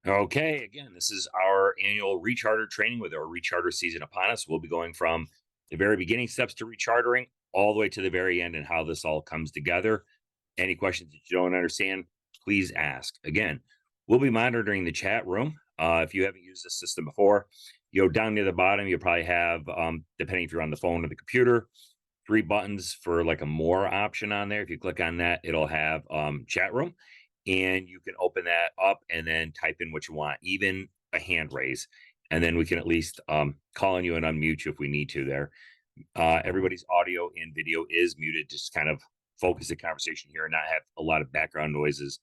Okay, again, this is our annual Recharter training with our Recharter season upon us. We'll be going from the very beginning steps to rechartering all the way to the very end and how this all comes together. Any questions that you don't understand, please ask. Again, we'll be monitoring the chat room. If you haven't used this system before, down near the bottom, you'll probably have, depending if you're on the phone or the computer, three buttons for like a more option on there. If you click on that, it'll have chat room, and you can open that up and then type in what you want, even a hand raise, and then we can at least call on you and unmute you if we need to there. Everybody's audio and video is muted, just kind of focus the conversation here and not have a lot of background noises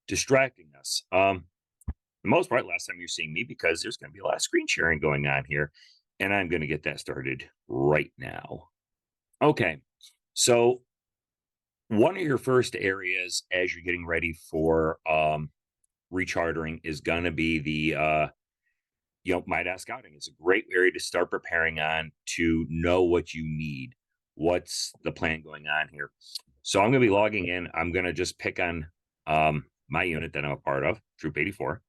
distracting us. The most part, last time you're seeing me, because there's going to be a lot of screen sharing going on here, and I'm going to get that started right now. Okay, so one of your first areas as you're getting ready for rechartering is going to be the my desk scouting. It's a great area to start preparing on, to know what you need, what's the plan going on here. So I'm going to be logging in. I'm going to just pick on my unit that I'm a part of, Troop 84.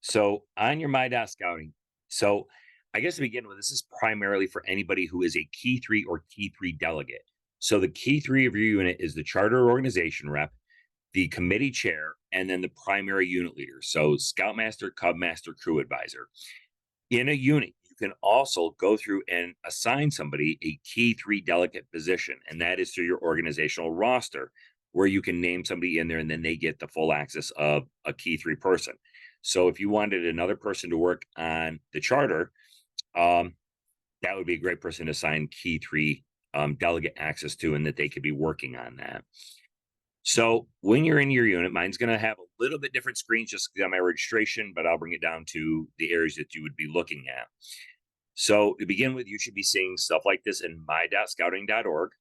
So on your scouting, so I guess to begin with, this is primarily for anybody who is a Key 3 or Key 3 delegate. So the Key 3 of your unit is the charter organization rep, the committee chair, and then the primary unit leader. So scoutmaster, cub master, crew advisor. In a unit, you can also go through and assign somebody a Key 3 delegate position, and that is through your organizational roster, where you can name somebody in there and then they get the full access of a Key 3 person. So if you wanted another person to work on the charter, that would be a great person to assign Key 3 delegate access to, and that they could be working on that. So when you're in your unit, mine's going to have a little bit different screens just on my registration, but I'll bring it down to the areas that you would be looking at. So to begin with, you should be seeing stuff like this in my.scouting.org.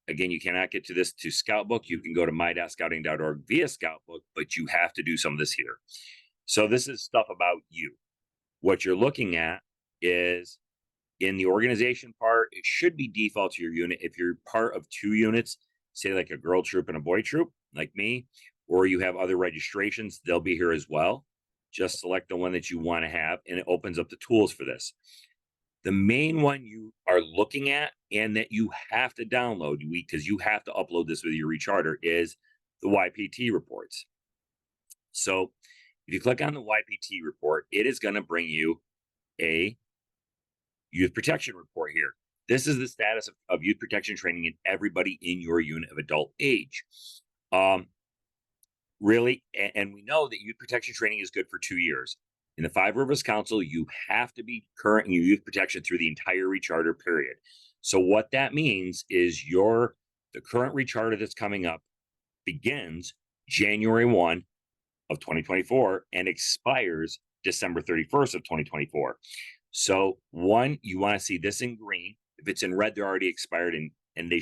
Again, you cannot get to this to Scoutbook. You can go to my.scouting.org via Scoutbook, but you have to do some of this here. So this is stuff about you. What you're looking at is in the organization part, it should be default to your unit. If you're part of two units, say like a girl troop and a boy troop, like me, or you have other registrations, they'll be here as well. Just select the one that you want to have, and it opens up the tools for this. The main one you are looking at and that you have to download, because you have to upload this with your recharter, is the YPT reports. So if you click on the YPT report, it is going to bring you a youth protection report here. This is the status of youth protection training in everybody in your unit of adult age. Really, and we know that youth protection training is good for 2 years. In the Five Rivers Council, you have to be current in your youth protection through the entire recharter period. So what that means is the current recharter that's coming up begins January 1 of 2024 and expires December 31st of 2024. So one, you want to see this in green. If it's in red, they're already expired, and they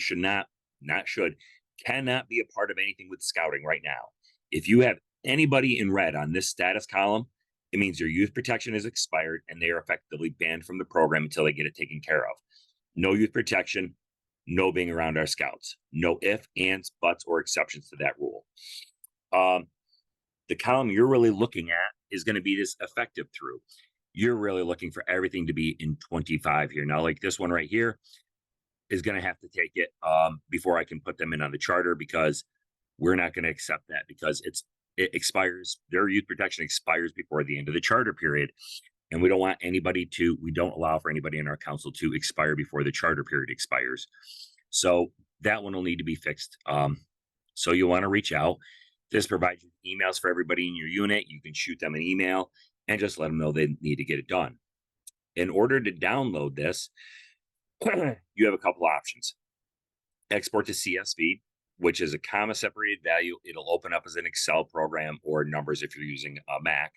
cannot be a part of anything with scouting right now. If you have anybody in red on this status column, it means their youth protection is expired and they are effectively banned from the program until they get it taken care of. No youth protection, no being around our scouts. No ifs, ands, buts, or exceptions to that rule. The column you're really looking at is going to be this effective through. You're really looking for everything to be in 25 here. Now, like this one right here is going to have to take it before I can put them in on the charter, because we're not going to accept that, because it expires. Their youth protection expires before the end of the charter period. And we don't allow for anybody in our council to expire before the charter period expires. So that one will need to be fixed. So you want to reach out. This provides you emails for everybody in your unit. You can shoot them an email and just let them know they need to get it done. In order to download this, you have a couple options. Export to CSV, which is a comma separated value. It'll open up as an Excel program, or numbers if you're using a Mac,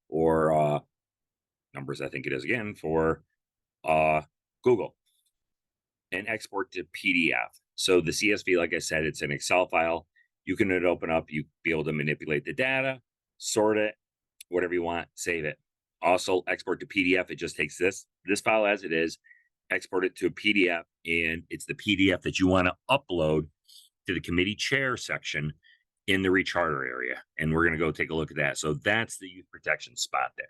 or numbers, I think it is again, for Google. And export to PDF. So the CSV, like I said, it's an Excel file. You can open up, you be able to manipulate the data, sort it, whatever you want, save it. Also, export to PDF. It just takes this file as it is, export it to a PDF, and it's the PDF that you want to upload to the committee chair section in the recharter area. And we're going to go take a look at that. So that's the youth protection spot there.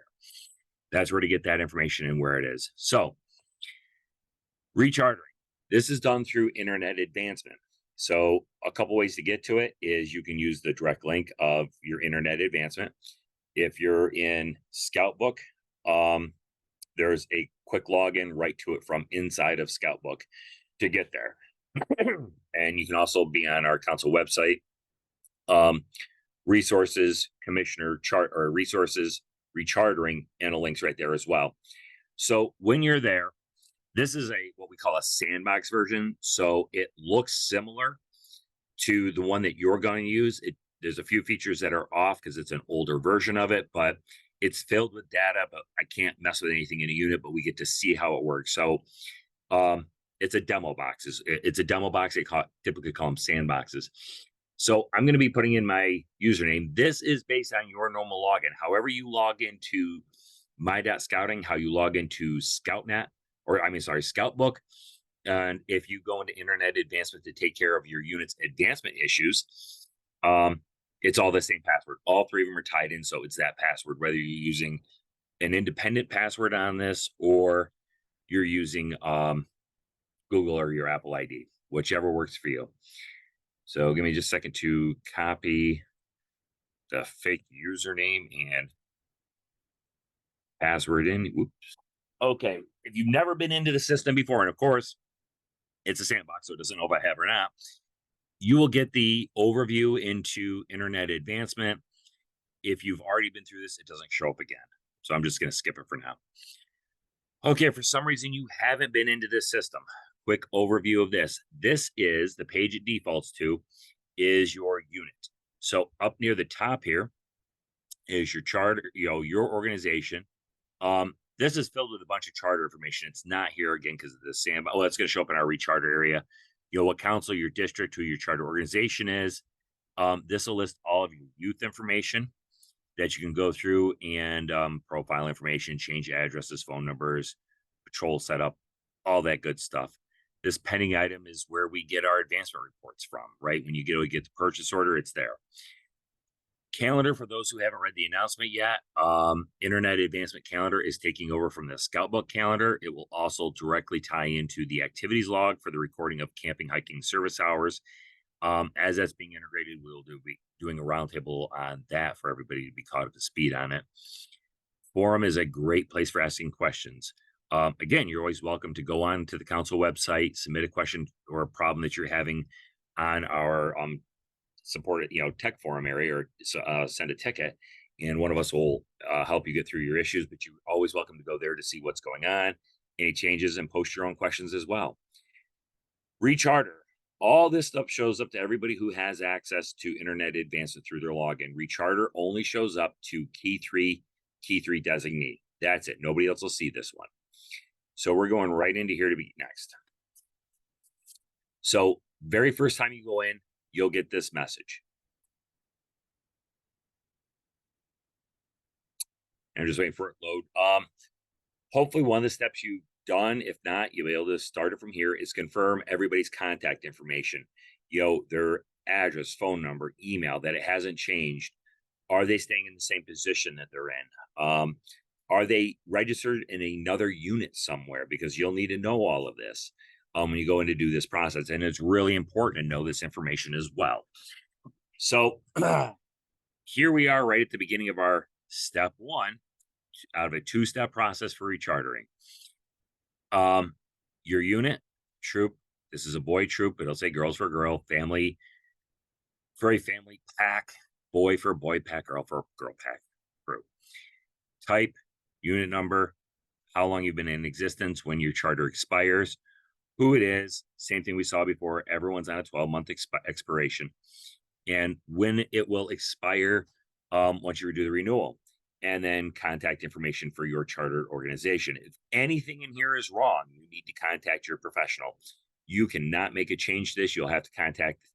That's where to get that information and where it is. So rechartering. This is done through internet advancement. So a couple ways to get to it is you can use the direct link of your internet advancement. If you're in Scoutbook, there's a quick login right to it from inside of Scoutbook to get there. And you can also be on our council website, resources, commissioner chart or resources, rechartering, and a link's right there as well. So when you're there, this is what we call a sandbox version. So it looks similar to the one that you're going to use. There's a few features that are off because it's an older version of it, but it's filled with data, but I can't mess with anything in a unit, but we get to see how it works. So it's a demo box. It's a demo box. They typically call them sandboxes. So I'm going to be putting in my username. This is based on your normal login. However you log into my.scouting, how you log into ScoutNet, Scoutbook. And if you go into internet advancement to take care of your unit's advancement issues, it's all the same password. All three of them are tied in. So it's that password, whether you're using an independent password on this or you're using Google or your Apple ID, whichever works for you. So give me just a second to copy the fake username and password in. Oops. Okay. If you've never been into the system before, and of course, it's a sandbox, so it doesn't know if I have or not, you will get the overview into internet advancement. If you've already been through this, it doesn't show up again. So I'm just going to skip it for now. Okay, for some reason you haven't been into this system, quick overview of this. This is the page it defaults to is your unit. So up near the top here is your charter, your organization. This is filled with a bunch of charter information. It's not here again because of the sandbox. Oh, that's going to show up in our recharter area. What council, your district, who your charter organization is. This will list all of your youth information that you can go through and profile information, change addresses, phone numbers, patrol setup, all that good stuff. This pending item is where we get our advancement reports from, right? When you get the purchase order, it's there. Calendar, for those who haven't read the announcement yet, internet advancement calendar is taking over from the Scoutbook calendar. It will also directly tie into the activities log for the recording of camping, hiking service hours. As that's being integrated, we'll be doing a roundtable on that for everybody to be caught up to speed on it. Forum is a great place for asking questions. Again, you're always welcome to go on to the council website, submit a question or a problem that you're having on our supported tech forum area, or send a ticket, and one of us will help you get through your issues. But you're always welcome to go there to see what's going on, any changes, and post your own questions as well. Recharter. All this stuff shows up to everybody who has access to internet advancement through their login. Recharter only shows up to key three designee. That's it. Nobody else will see this one. So we're going right into here to be next. So very first time you go in, you'll get this message. I'm just waiting for it to load. Hopefully one of the steps you've done, if not, you'll be able to start it from here, is confirm everybody's contact information, their address, phone number, email, that it hasn't changed. Are they staying in the same position that they're in? Are they registered in another unit somewhere? Because you'll need to know all of this when you go in to do this process. And it's really important to know this information as well. So here we are right at the beginning of our step one out of a two-step process for rechartering. Your unit, troop, this is a boy troop, but it'll say girls for girl, family for a family pack, boy for boy pack, girl for girl pack group. Type, unit number, how long you've been in existence, when your charter expires, who it is, same thing we saw before, everyone's on a 12-month expiration, and when it will expire once you do the renewal, and then contact information for your charter organization. If anything in here is wrong, you need to contact your professional. You cannot make a change to this. You'll have to contact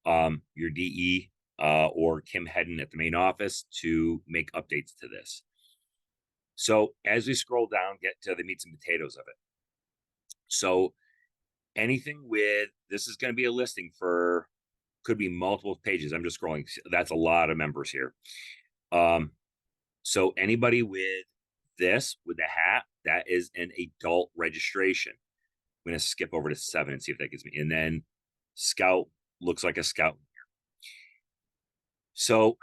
your DE or Kim Hedden at the main office to make updates to this. So as we scroll down, get to the meats and potatoes of it. So anything with, this is going to be a listing for could be multiple pages. I'm just scrolling. That's a lot of members here. So anybody with this, with the hat, that is an adult registration. I'm going to skip over to 7 and see if that gives me. And then Scout looks like a Scout. So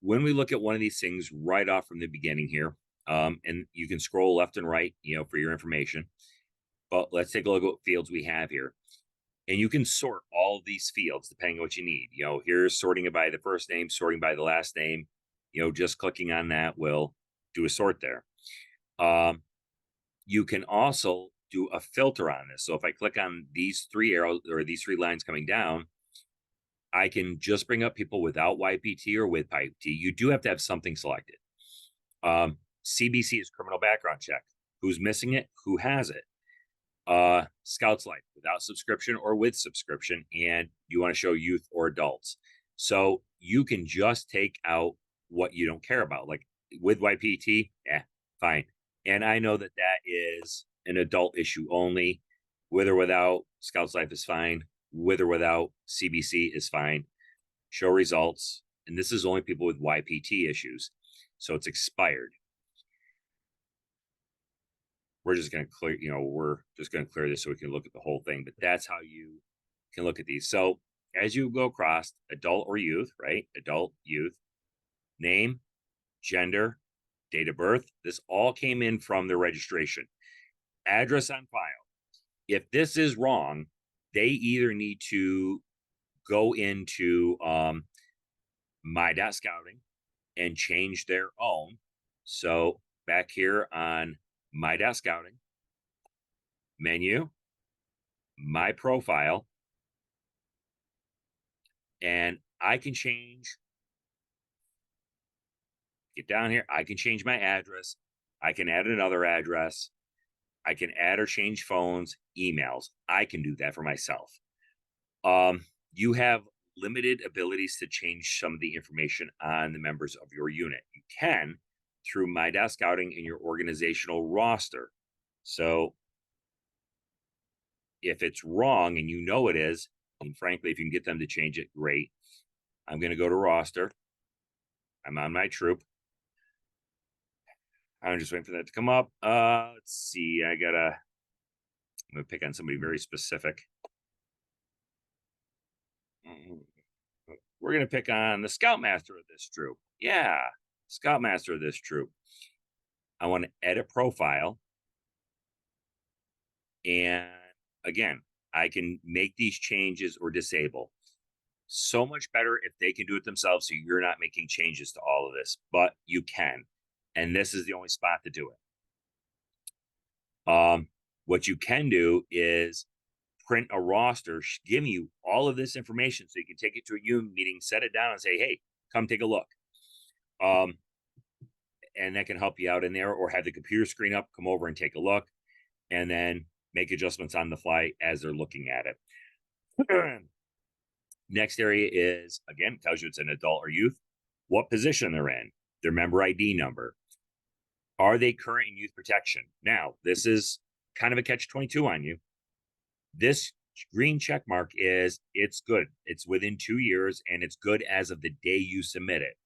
when we look at one of these things right off from the beginning here, and you can scroll left and right, for your information. But let's take a look at what fields we have here. And you can sort all of these fields depending on what you need. Here's sorting it by the first name, sorting by the last name. Just clicking on that will do a sort there. You can also do a filter on this. So if I click on these 3 arrows or these 3 lines coming down, I can just bring up people without YPT or with YPT. You do have to have something selected. CBC is criminal background check. Who's missing it? Who has it? Scouts Life, without subscription or with subscription, and you want to show youth or adults. So you can just take out what you don't care about. Like with YPT, fine. And I know that is an adult issue only. With or without Scouts Life is fine. With or without CBC is fine. Show results. And this is only people with YPT issues. So it's expired. We're just going to clear, we're just going to clear this so we can look at the whole thing. But that's how you can look at these. So as you go across, adult or youth, right? Adult, youth, name, gender, date of birth. This all came in from the registration. Address on file. If this is wrong, they either need to go into my.scouting and change their own. So back here on my.scouting, menu, my profile, and I can change, get down here, I can change my address, I can add another address, I can add or change phones, emails. I can do that for myself. You have limited abilities to change some of the information on the members of your unit. You can through my.scouting in your organizational roster. So if it's wrong and it is, and frankly, if you can get them to change it, great. I'm going to go to roster. I'm on my troop. I'm just waiting for that to come up. Let's see. I'm going to pick on somebody very specific. We're going to pick on the Scoutmaster of this troop. Yeah, Scoutmaster of this troop. I want to edit profile. And again, I can make these changes or disable. So much better if they can do it themselves so you're not making changes to all of this, but you can. And this is the only spot to do it. What you can do is print a roster, give you all of this information so you can take it to a unit meeting, set it down and say, hey, come take a look. And that can help you out in there, or have the computer screen up, come over and take a look, and then make adjustments on the fly as they're looking at it. Next area is, again, tells you it's an adult or youth, what position they're in, their member ID number. Are they current in youth protection? Now, this is kind of a catch-22 on you. This green check mark is it's good. It's within 2 years, and it's good as of the day you submit it.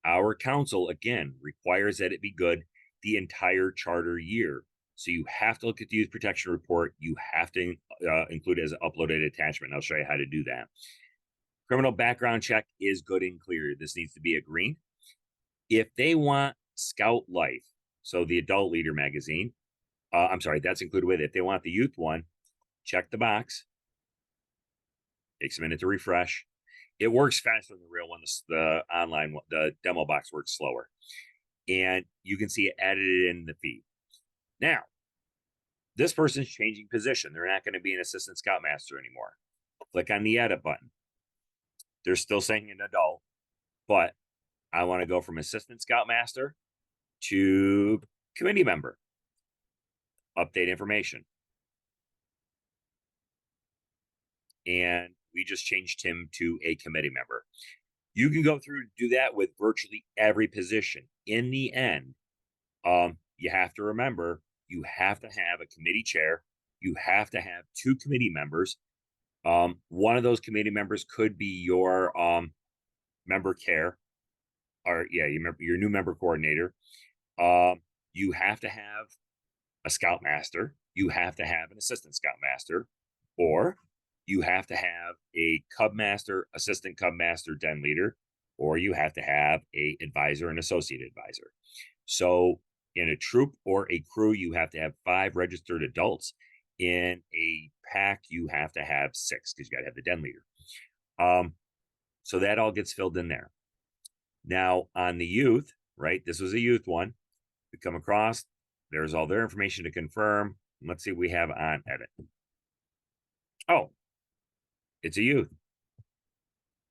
Our council, again, requires that it be good the entire charter year. So you have to look at the youth protection report. You have to include it as an uploaded attachment. I'll show you how to do that. Criminal background check is good and clear. This needs to be a green. If they want Scout Life, so the adult leader magazine, I'm sorry, that's included with it. If they want the youth one, check the box. Takes a minute to refresh. It works faster than the real one. The online one, the demo box works slower. And you can see it added in the feed. Now, this person's changing position. They're not going to be an assistant scoutmaster anymore. Click on the edit button. They're still saying an adult, but I want to go from assistant scoutmaster to committee member. Update information. And we just changed him to a committee member. You can go through and do that with virtually every position. In the end, you have to remember, you have to have a committee chair. You have to have 2 committee members. One of those committee members could be your member care, or yeah, your new member coordinator. Um, you have to have a scoutmaster, you have to have an assistant scoutmaster, or you have to have a cub master, assistant cub master, den leader, or you have to have a advisor and associate advisor. So in a troop or a crew, you have to have 5 registered adults. In a pack, you have to have 6 because you got to have the den leader. So that all gets filled in there. Now on the youth, right? This was a youth one. We come across, there's all their information to confirm. Let's see what we have on edit. Oh, it's a youth.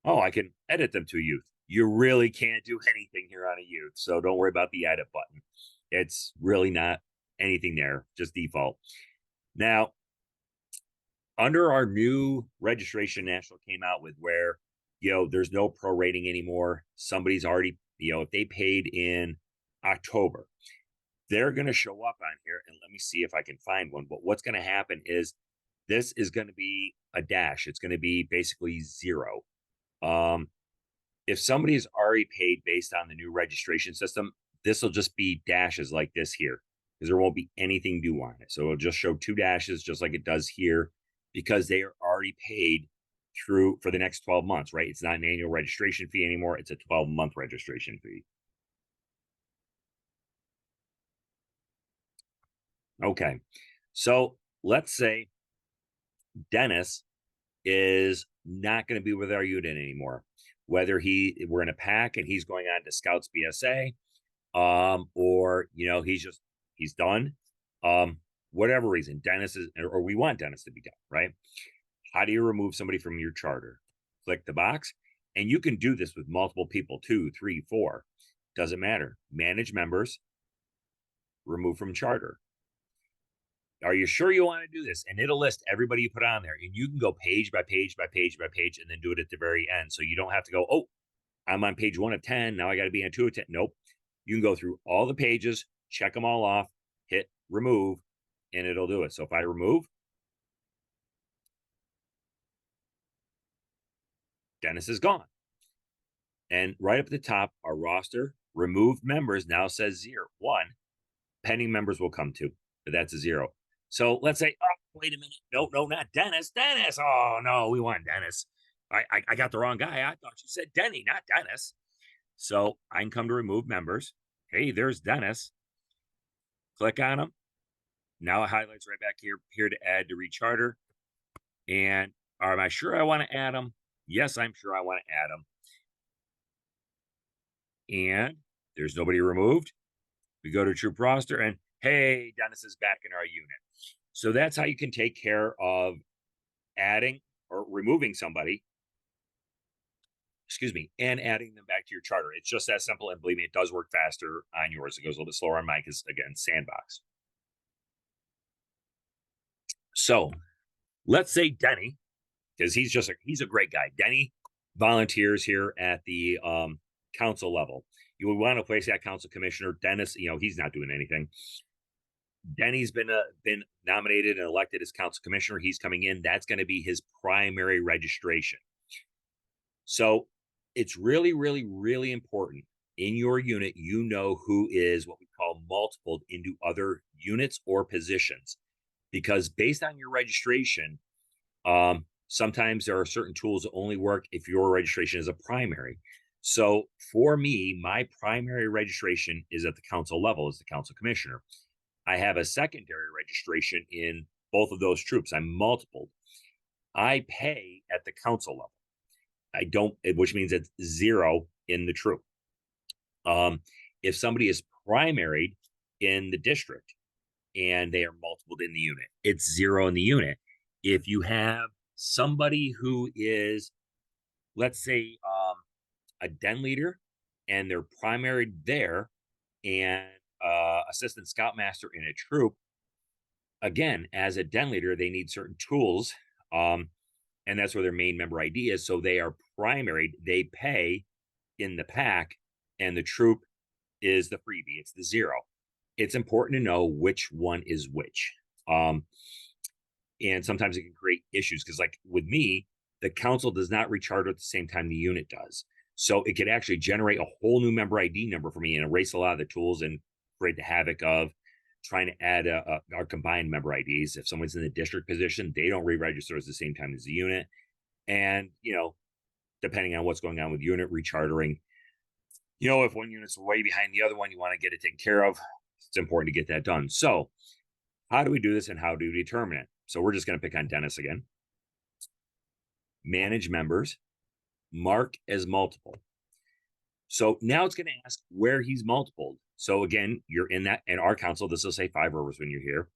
Oh, I can edit them to a youth. You really can't do anything here on a youth. So don't worry about the edit button. It's really not anything there, just default. Now, under our new registration, National came out with where, there's no prorating anymore. Somebody's already, if they paid in October, they're going to show up on here, and let me see if I can find one. But what's going to happen is this is going to be a dash. It's going to be basically 0. If somebody is already paid based on the new registration system, this will just be dashes like this here, because there won't be anything due on it. So it'll just show 2 dashes just like it does here, because they are already paid through for the next 12 months, right? It's not an annual registration fee anymore. It's a 12-month registration fee. Okay. So let's say Dennis is not going to be with our unit anymore. Whether we're in a pack and he's going on to Scouts BSA, or he's done. Whatever reason, Dennis is, or we want Dennis to be done, right? How do you remove somebody from your charter? Click the box, and you can do this with multiple people, 2, 3, 4. Doesn't matter. Manage members, remove from charter. Are you sure you want to do this? And it'll list everybody you put on there. And you can go page by page by page by page and then do it at the very end. So you don't have to go, oh, I'm on page 1 of 10. Now I got to be on 2 of 10. Nope. You can go through all the pages, check them all off, hit remove, and it'll do it. So if I remove, Dennis is gone. And right up at the top, our roster, removed members now says 0. 1. Pending members will come to, but that's a 0. So let's say, oh, wait a minute. No, not Dennis. Dennis. Oh, no, we want Dennis. I got the wrong guy. I thought you said Denny, not Dennis. So I can come to remove members. Hey, there's Dennis. Click on him. Now it highlights right back here to add to Recharter. And am I sure I want to add him? Yes, I'm sure I want to add him. And there's nobody removed. We go to troop roster and hey, Dennis is back in our unit. So that's how you can take care of adding or removing somebody, and adding them back to your charter. It's just that simple. And believe me, it does work faster on yours. It goes a little bit slower on mine because, again, sandbox. So let's say Denny, because he's a great guy. Denny volunteers here at the council level. You would want to place that council commissioner. Dennis, he's not doing anything. Denny's been nominated and elected as council commissioner. He's coming in. That's going to be his primary registration. So it's really, really, really important in your unit, who is what we call multiple into other units or positions, because based on your registration, sometimes there are certain tools that only work if your registration is a primary. So for me, my primary registration is at the council level as the council commissioner. I have a secondary registration in both of those troops. I'm multiple. I pay at the council level. I don't, which means it's 0 in the troop. If somebody is primaried in the district and they are multiple in the unit, it's 0 in the unit. If you have somebody who is, let's say, a den leader and they're primaried there and assistant scoutmaster in a troop, again, as a den leader, they need certain tools. And that's where their main member ID is. So they are primaried, they pay in the pack, and the troop is the freebie. It's the 0. It's important to know which one is which. And sometimes it can create issues because, like with me, the council does not recharter at the same time the unit does. So it could actually generate a whole new member ID number for me and erase a lot of the tools and create the havoc of trying to add our combined member IDs. If someone's in the district position, they don't re-register at the same time as the unit. And, depending on what's going on with unit rechartering, if one unit's way behind the other one, you want to get it taken care of. It's important to get that done. So how do we do this and how do we determine it? So we're just going to pick on Dennis again. Manage members, mark as multiple. So now it's going to ask where he's multiple. So again, you're in our council, this will say 5 rivers when you're here.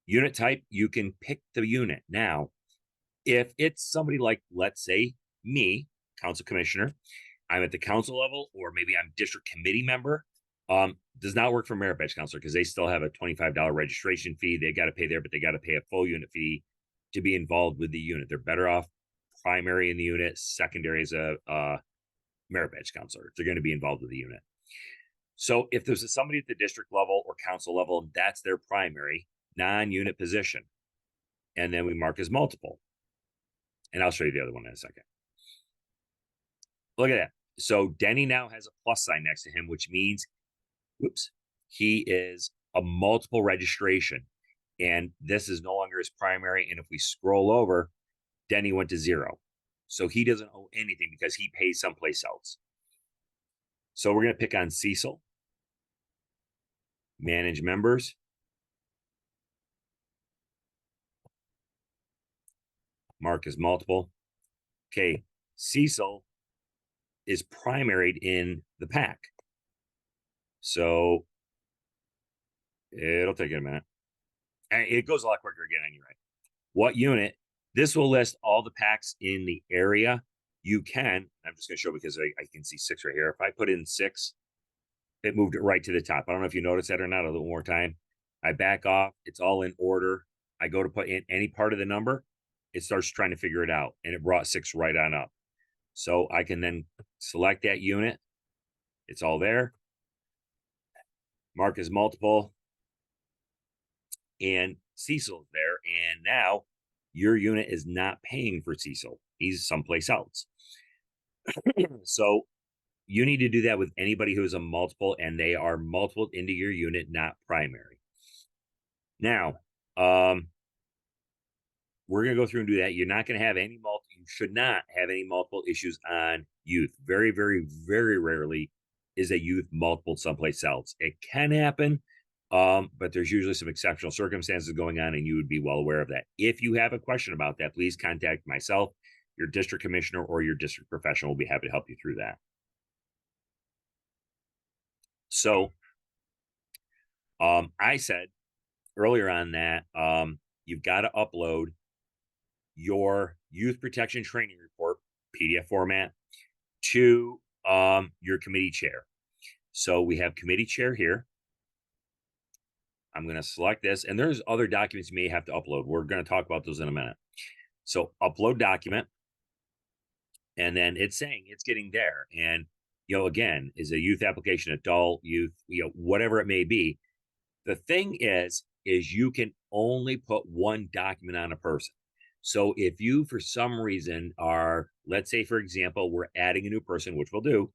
Unit type, you can pick the unit. Now, if it's somebody like, let's say me, council commissioner, I'm at the council level, or maybe I'm district committee member, does not work for merit badge counselor because they still have a $25 registration fee. They got to pay there, but they got to pay a full unit fee to be involved with the unit. They're better off primary in the unit, secondary as a merit badge counselor if they're going to be involved with the unit. So if there's somebody at the district level or council level, that's their primary non-unit position. And then we mark as multiple. And I'll show you the other one in a second. Look at that. So Denny now has a plus sign next to him, which means, he is a multiple registration. And this is no longer his primary. And if we scroll over, Denny went to 0. So he doesn't owe anything because he pays someplace else. So we're going to pick on Cecil. Manage members. Mark is multiple. Okay, Cecil is primaried in the pack. So it'll take a minute. And it goes a lot quicker again anyway. What unit? This will list all the packs in the area. You can, I'm just going to show because I can see 6 right here. If I put in 6, it moved it right to the top. I don't know if you noticed that or not. A little more time. I back off. It's all in order. I go to put in any part of the number. It starts trying to figure it out. And it brought 6 right on up. So I can then select that unit. It's all there. Mark as multiple. And Cecil's there. And now your unit is not paying for Cecil. He's someplace else. So you need to do that with anybody who is a multiple and they are multiple into your unit, not primary. Now, we're going to go through and do that. You're not going to have any you should not have any multiple issues on youth. Very, very, very rarely is a youth multiple someplace else. It can happen, but there's usually some exceptional circumstances going on, and you would be well aware of that. If you have a question about that, please contact myself, your district commissioner, or your district professional. Will be happy to help you through that. So I said earlier on that you've got to upload your youth protection training report, PDF format, to your committee chair. So we have committee chair here. I'm going to select this, and there's other documents you may have to upload. We're going to talk about those in a minute. So upload document, and then it's saying it's getting there. And, again, is a youth application, adult, youth, whatever it may be. The thing is you can only put one document on a person. So if you, for some reason, are, let's say, for example, we're adding a new person, which we'll do,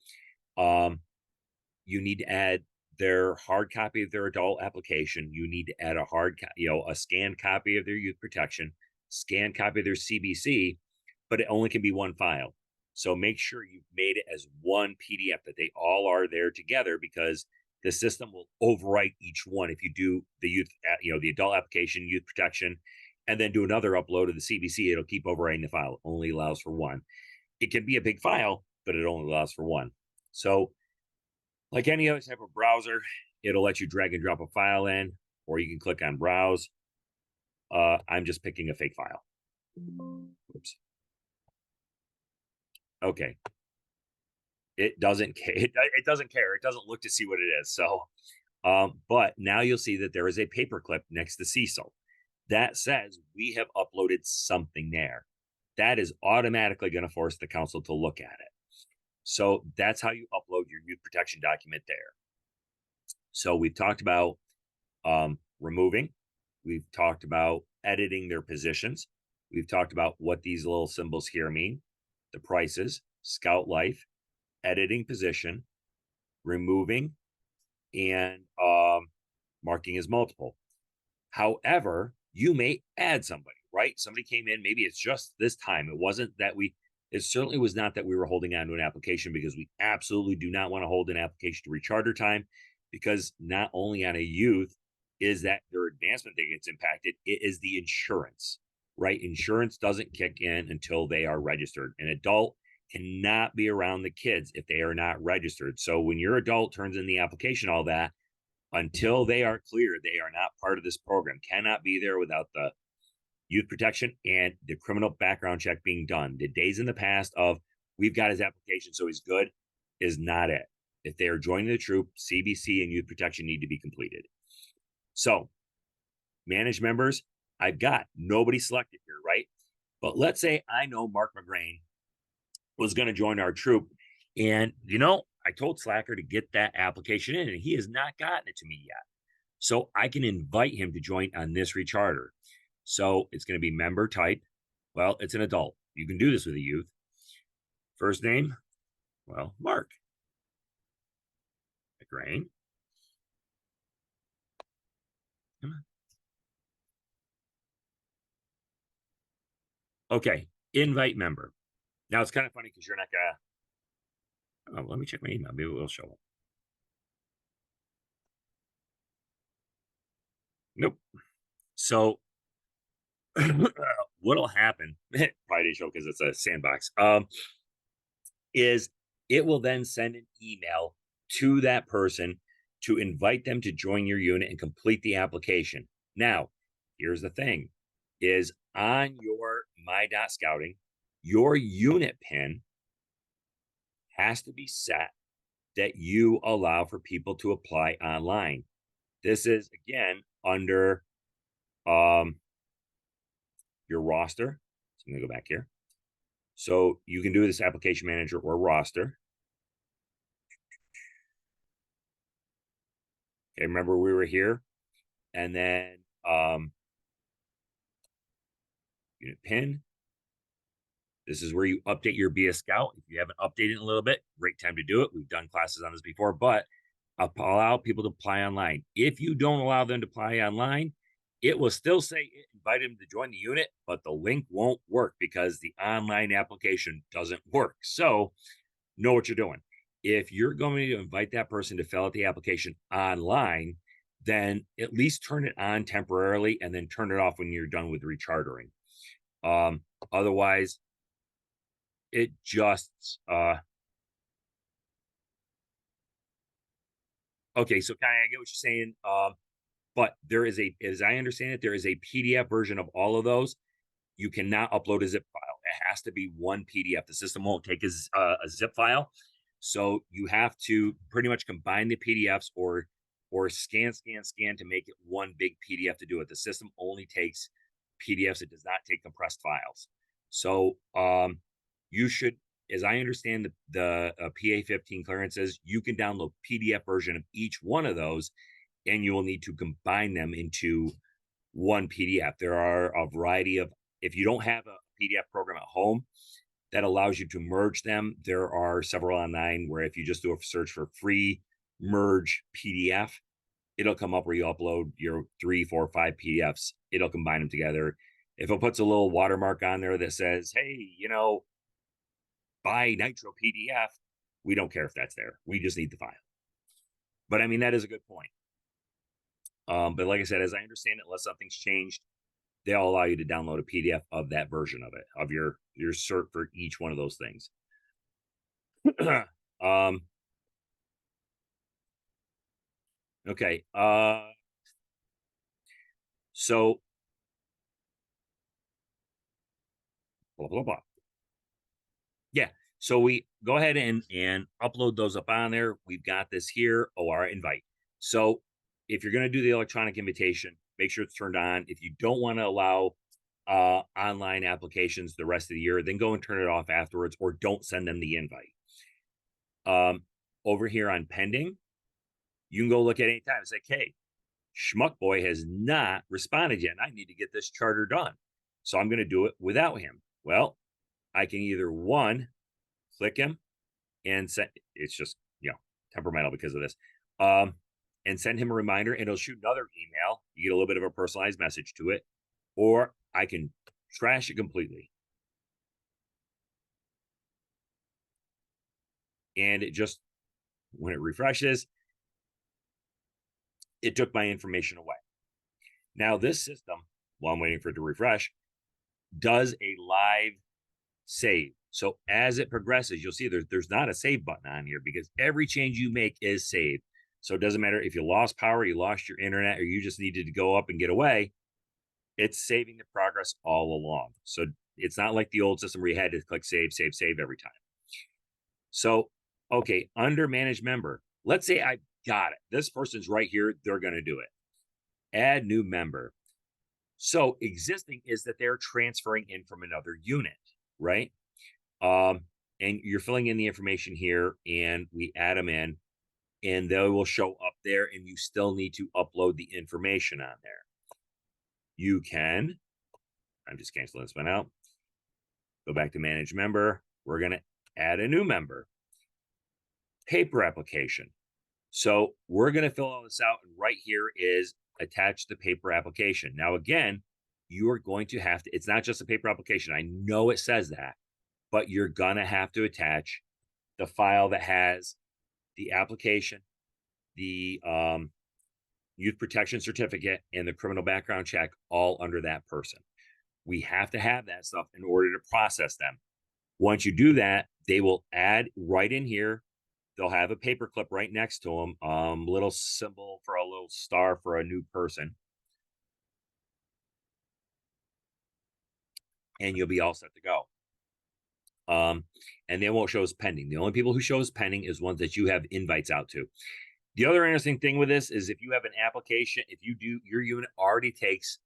you need to add their hard copy of their adult application. You need to add a scanned copy of their youth protection, scanned copy of their CBC, but it only can be one file. So make sure you've made it as one PDF, that they all are there together, because the system will overwrite each one. If you do the youth, the adult application, youth protection, and then do another upload of the CBC, it'll keep overwriting the file. It only allows for one. It can be a big file, but it only allows for one. So like any other type of browser, it'll let you drag and drop a file in, or you can click on browse. I'm just picking a fake file. Oops. Okay. It doesn't care. It doesn't care. It doesn't look to see what it is. So, but now you'll see that there is a paperclip next to Cecil that says we have uploaded something there. That is automatically going to force the council to look at it. So that's how you upload your youth protection document there. So we've talked about removing. We've talked about editing their positions. We've talked about what these little symbols here mean, the prices, scout life, editing position, removing, and marking as multiple. However, you may add somebody, right? Somebody came in, maybe it's just this time. It wasn't that it certainly was not that we were holding on to an application, because we absolutely do not want to hold an application to recharter time, because not only on a youth is that their advancement that gets impacted, it is the insurance, right? Insurance doesn't kick in until they are registered. An adult cannot be around the kids if they are not registered. So when your adult turns in the application, all that, until they are clear, they are not part of this program, cannot be there without the youth protection and the criminal background check being done. The days in the past of we've got his application, so he's good, is not it. If they are joining the troop, CBC and youth protection need to be completed. So, managed members, I've got nobody selected here, right? But let's say I know Mark McGrain was going to join our troop, and I told Slacker to get that application in, and he has not gotten it to me yet. So I can invite him to join on this recharter. So it's going to be member type. Well, it's an adult. You can do this with a youth. First name, well, Mark McGrain. Come on. Okay, invite member. Now it's kind of funny because you're not gonna. Oh, let me check my email. Maybe it will show up. Nope. So what'll happen? Probably didn't show because it's a sandbox. Is it will then send an email to that person to invite them to join your unit and complete the application. Now, here's the thing: is on your my.scouting, your unit pin has to be set that you allow for people to apply online. This is again under your roster. So I'm gonna go back here. So you can do this application manager or roster. Okay, remember we were here, and then unit pin. This is where you update your BS Scout. If you haven't updated in a little bit, great time to do it. We've done classes on this before, but allow people to apply online. If you don't allow them to apply online, it will still say invite them to join the unit, but the link won't work because the online application doesn't work. So know what you're doing. If you're going to invite that person to fill out the application online, then at least turn it on temporarily and then turn it off when you're done with rechartering. Otherwise, it just okay. So kind of I get what you're saying. But there is as I understand it, there is a PDF version of all of those. You cannot upload a zip file. It has to be one PDF. The system won't take a zip file. So you have to pretty much combine the PDFs or scan to make it one big PDF to do it. The system only takes PDFs. It does not take compressed files. So you should, as I understand the PA-15 clearances, you can download PDF version of each one of those, and you will need to combine them into one PDF. There are a variety of, if you don't have a PDF program at home that allows you to merge them, there are several online where if you just do a search for free merge PDF, it'll come up where you upload your 3, 4, 5 PDFs. It'll combine them together. If it puts a little watermark on there that says, hey, buy Nitro PDF, we don't care if that's there. We just need the file. But I mean, that is a good point. But like I said, as I understand it, unless something's changed, they'll allow you to download a PDF of that version of it, of your cert for each one of those things. Okay. So blah blah blah. Yeah. So we go ahead and upload those up on there. We've got this here. OR invite. So if you're going to do the electronic invitation, make sure it's turned on. If you don't want to allow online applications the rest of the year, then go and turn it off afterwards, or don't send them the invite. Over here on pending, you can go look at any time. It's like, hey, Schmuck Boy has not responded yet. And I need to get this charter done. So I'm going to do it without him. Well, I can either one, click him and send it's just, temperamental because of this. Um, and send him a reminder and it'll shoot another email. You get a little bit of a personalized message to it, or I can trash it completely. And it just, when it refreshes, it took my information away. Now, this system, while I'm waiting for it to refresh, does a live save. So as it progresses, you'll see there's not a save button on here because every change you make is saved. So it doesn't matter if you lost power, you lost your internet, or you just needed to go up and get away. It's saving the progress all along. So it's not like the old system where you had to click save, save, save every time. So, okay, under manage member, let's say I got it. This person's right here. They're going to do it. Add new member. So existing is that they're transferring in from another unit, right? And you're filling in the information here and we add them in and they will show up there and you still need to upload the information on there. You can, I'm just canceling this one out. Go back to manage member. We're going to add a new member. Paper application. So we're going to fill all this out and right here is attach the paper application. Now, again, you are going to have to, it's not just a paper application. I know it says that, but you're going to have to attach the file that has the application, the youth protection certificate, and the criminal background check all under that person. We have to have that stuff in order to process them. Once you do that, they will add right in here. They'll have a paper clip right next to them, little symbol for a little star for a new person. And you'll be all set to go. And they won't show as pending. The only people who show as pending is ones that you have invites out to. The other interesting thing with this is if you have an application, if you do, your unit already takes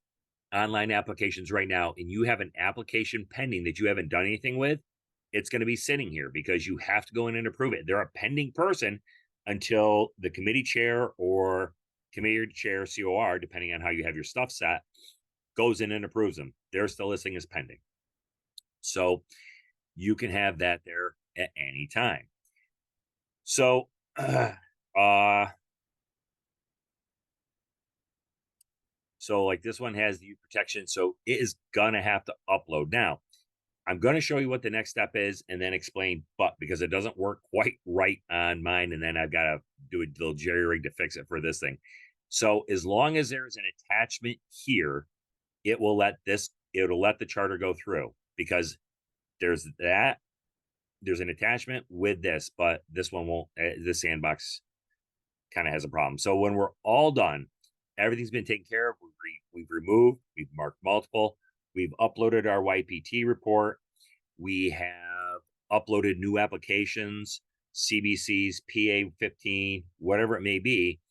online applications right now, and you have an application pending that you haven't done anything with, it's going to be sitting here because you have to go in and approve it. They're a pending person until the committee chair or committee chair COR, depending on how you have your stuff set, goes in and approves them. They're still listing as pending. So you can have that there at any time. So, so like this one has the youth protection. So it is going to have to upload. Now, I'm going to show you what the next step is and then explain, but because it doesn't work quite right on mine, and then I've got to do a little jerry rig to fix it for this thing. So as long as there is an attachment here, it will let the charter go through because there's an attachment with this, but this one won't, this sandbox kind of has a problem. So when we're all done, everything's been taken care of. We've removed, we've marked multiple, we've uploaded our YPT report. We have uploaded new applications, CBCs, PA 15, whatever it may be.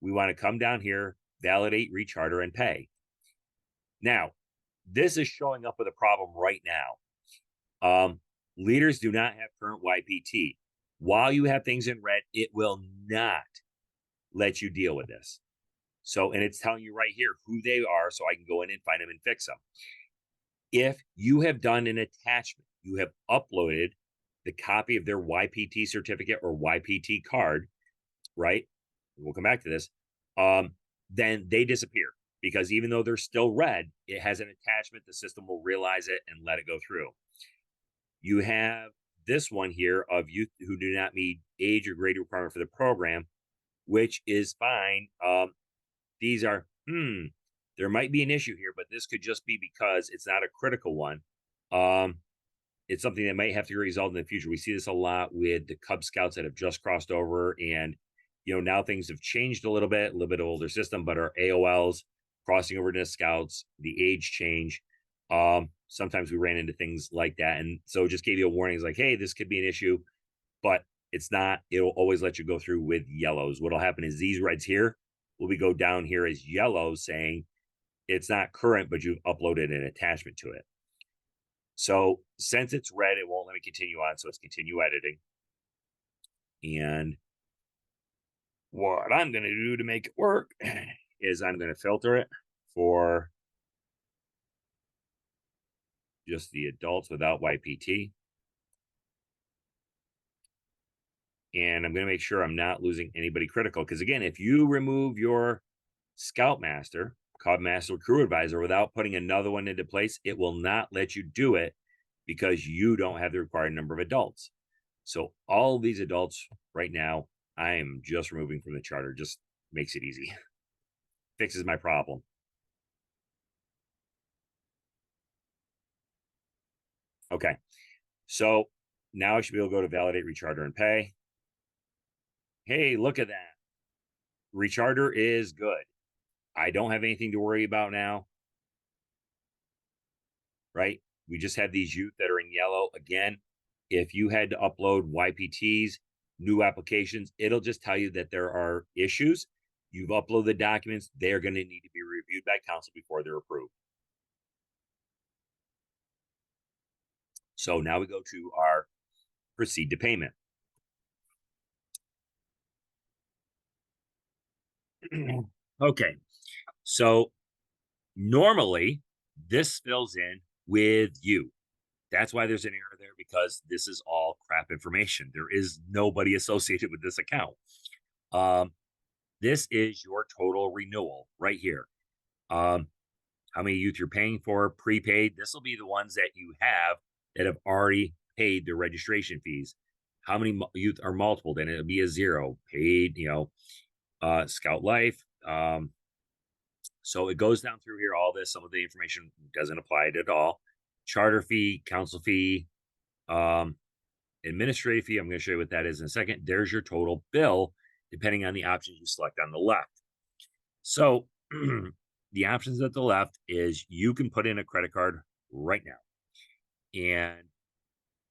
We want to come down here, validate, recharter, and pay. Now, this is showing up with a problem right now. Leaders do not have current YPT. While you have things in red, it will not let you deal with this. So, and it's telling you right here who they are, so I can go in and find them and fix them. If you have done an attachment, you have uploaded the copy of their YPT certificate or YPT card, right? We'll come back to this. Then they disappear because even though they're still red, it has an attachment. The system will realize it and let it go through. You have this one here of youth who do not meet age or grade requirement for the program, which is fine. These are, there might be an issue here, but this could just be because it's not a critical one. It's something that might have to be resolved in the future. We see this a lot with the Cub Scouts that have just crossed over, and now things have changed a little bit older system, but our AOLs crossing over to Scouts, the age change. Sometimes we ran into things like that, and so just gave you a warning. It's like, hey, this could be an issue, but it's not. It'll always let you go through with yellows. What'll happen is these reds here will go down here as yellows, saying it's not current, but you've uploaded an attachment to it. So since it's red, it won't let me continue on. So it's continue editing. And what I'm going to do to make it work is I'm going to filter it for just the adults without YPT. And I'm going to make sure I'm not losing anybody critical. Because again, if you remove your Scoutmaster, Cub Master Crew Advisor, without putting another one into place, it will not let you do it because you don't have the required number of adults. So all of these adults right now, I am just removing from the charter. Just makes it easy. Fixes my problem. Okay. So now I should be able to go to validate, recharter, and pay. Hey, look at that. Recharter is good. I don't have anything to worry about now, right? We just have these youth that are in yellow. Again, if you had to upload YPTs, new applications, it'll just tell you that there are issues. You've uploaded the documents. They're going to need to be reviewed by council before they're approved. So now we go to our proceed to payment. Okay. So normally this fills in with you. That's why there's an error there, because this is all crap information. There is nobody associated with this account. This is your total renewal right here. How many youth you're paying for, prepaid. This will be the ones that you have that have already paid their registration fees. How many youth are multiple? Then it'll be a zero paid, Scout Life. So it goes down through here, all this. Some of the information doesn't apply to it at all. Charter fee, council fee, administrative fee. I'm going to show you what that is in a second. There's your total bill, depending on the options you select on the left. So the options at the left is you can put in a credit card right now, and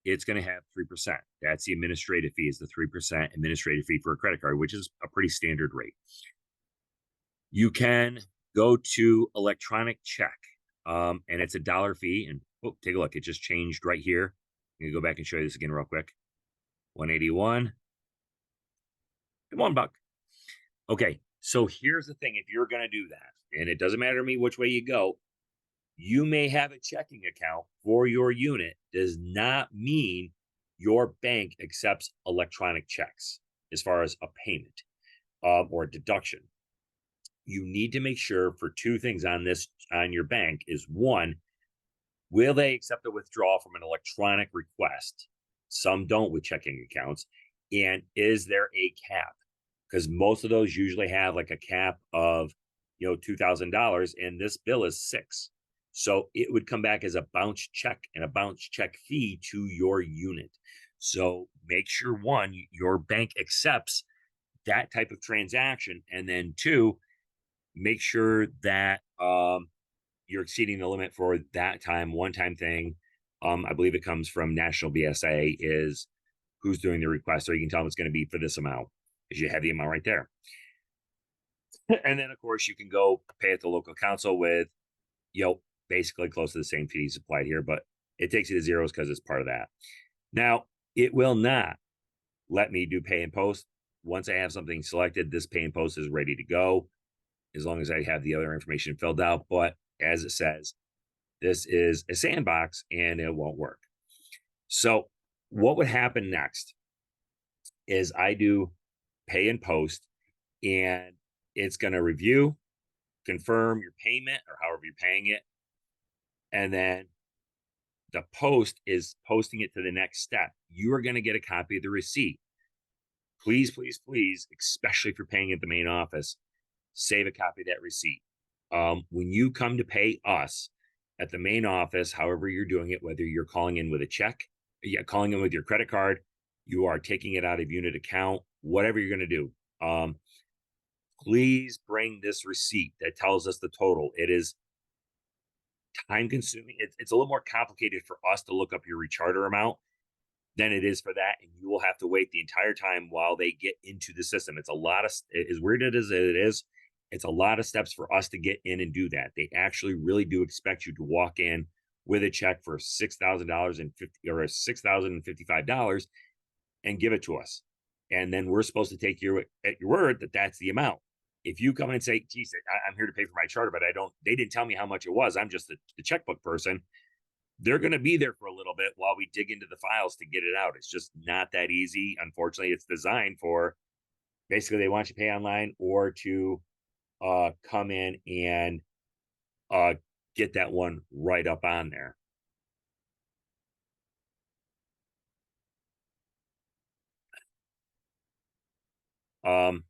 it's going to have 3%. That's the administrative fee, is the 3% administrative fee for a credit card, which is a pretty standard rate. You can go to electronic check, and it's a dollar fee. And take a look, it just changed right here. I'm going to go back and show you this again real quick. 181. $1. Okay, so here's the thing. If you're going to do that, and it doesn't matter to me which way you go, you may have a checking account for your unit, does not mean your bank accepts electronic checks as far as a payment or a deduction. You need to make sure for two things on this, on your bank, is one, will they accept a withdrawal from an electronic request? Some don't with checking accounts. And is there a cap? Because most of those usually have like a cap of, $2,000, and this bill is $6,000. So it would come back as a bounce check and a bounce check fee to your unit. So make sure, one, your bank accepts that type of transaction. And then two, make sure that you're exceeding the limit for that one-time thing. I believe it comes from National BSA, is who's doing the request. So you can tell them it's going to be for this amount, because you have the amount right there. And then, of course, you can go pay at the local council with, basically close to the same fees applied here, but it takes you to zeros because it's part of that. Now, it will not let me do pay and post. Once I have something selected, this pay and post is ready to go, as long as I have the other information filled out. But as it says, this is a sandbox and it won't work. So what would happen next is I do pay and post, and it's going to review, confirm your payment or however you're paying it. And then the post is posting it to the next step. You are going to get a copy of the receipt. Please, please, please, especially if you're paying at the main office, save a copy of that receipt. When you come to pay us at the main office, however you're doing it, whether you're calling in with a check, calling in with your credit card, you are taking it out of unit account, whatever you're going to do, please bring this receipt that tells us the total. It is time consuming. It's a little more complicated for us to look up your recharter amount than it is for that. And you will have to wait the entire time while they get into the system. It's a lot of, as weird as it is, it's a lot of steps for us to get in and do that. They actually really do expect you to walk in with a check for $6,000 or $6,055 and give it to us. And then we're supposed to take you at your word that that's the amount. If you come in and say, geez, I'm here to pay for my charter, but they didn't tell me how much it was. I'm just the checkbook person. They're going to be there for a little bit while we dig into the files to get it out. It's just not that easy. Unfortunately, it's designed for basically they want you to pay online or to come in and uh, get that one right up on there. Um,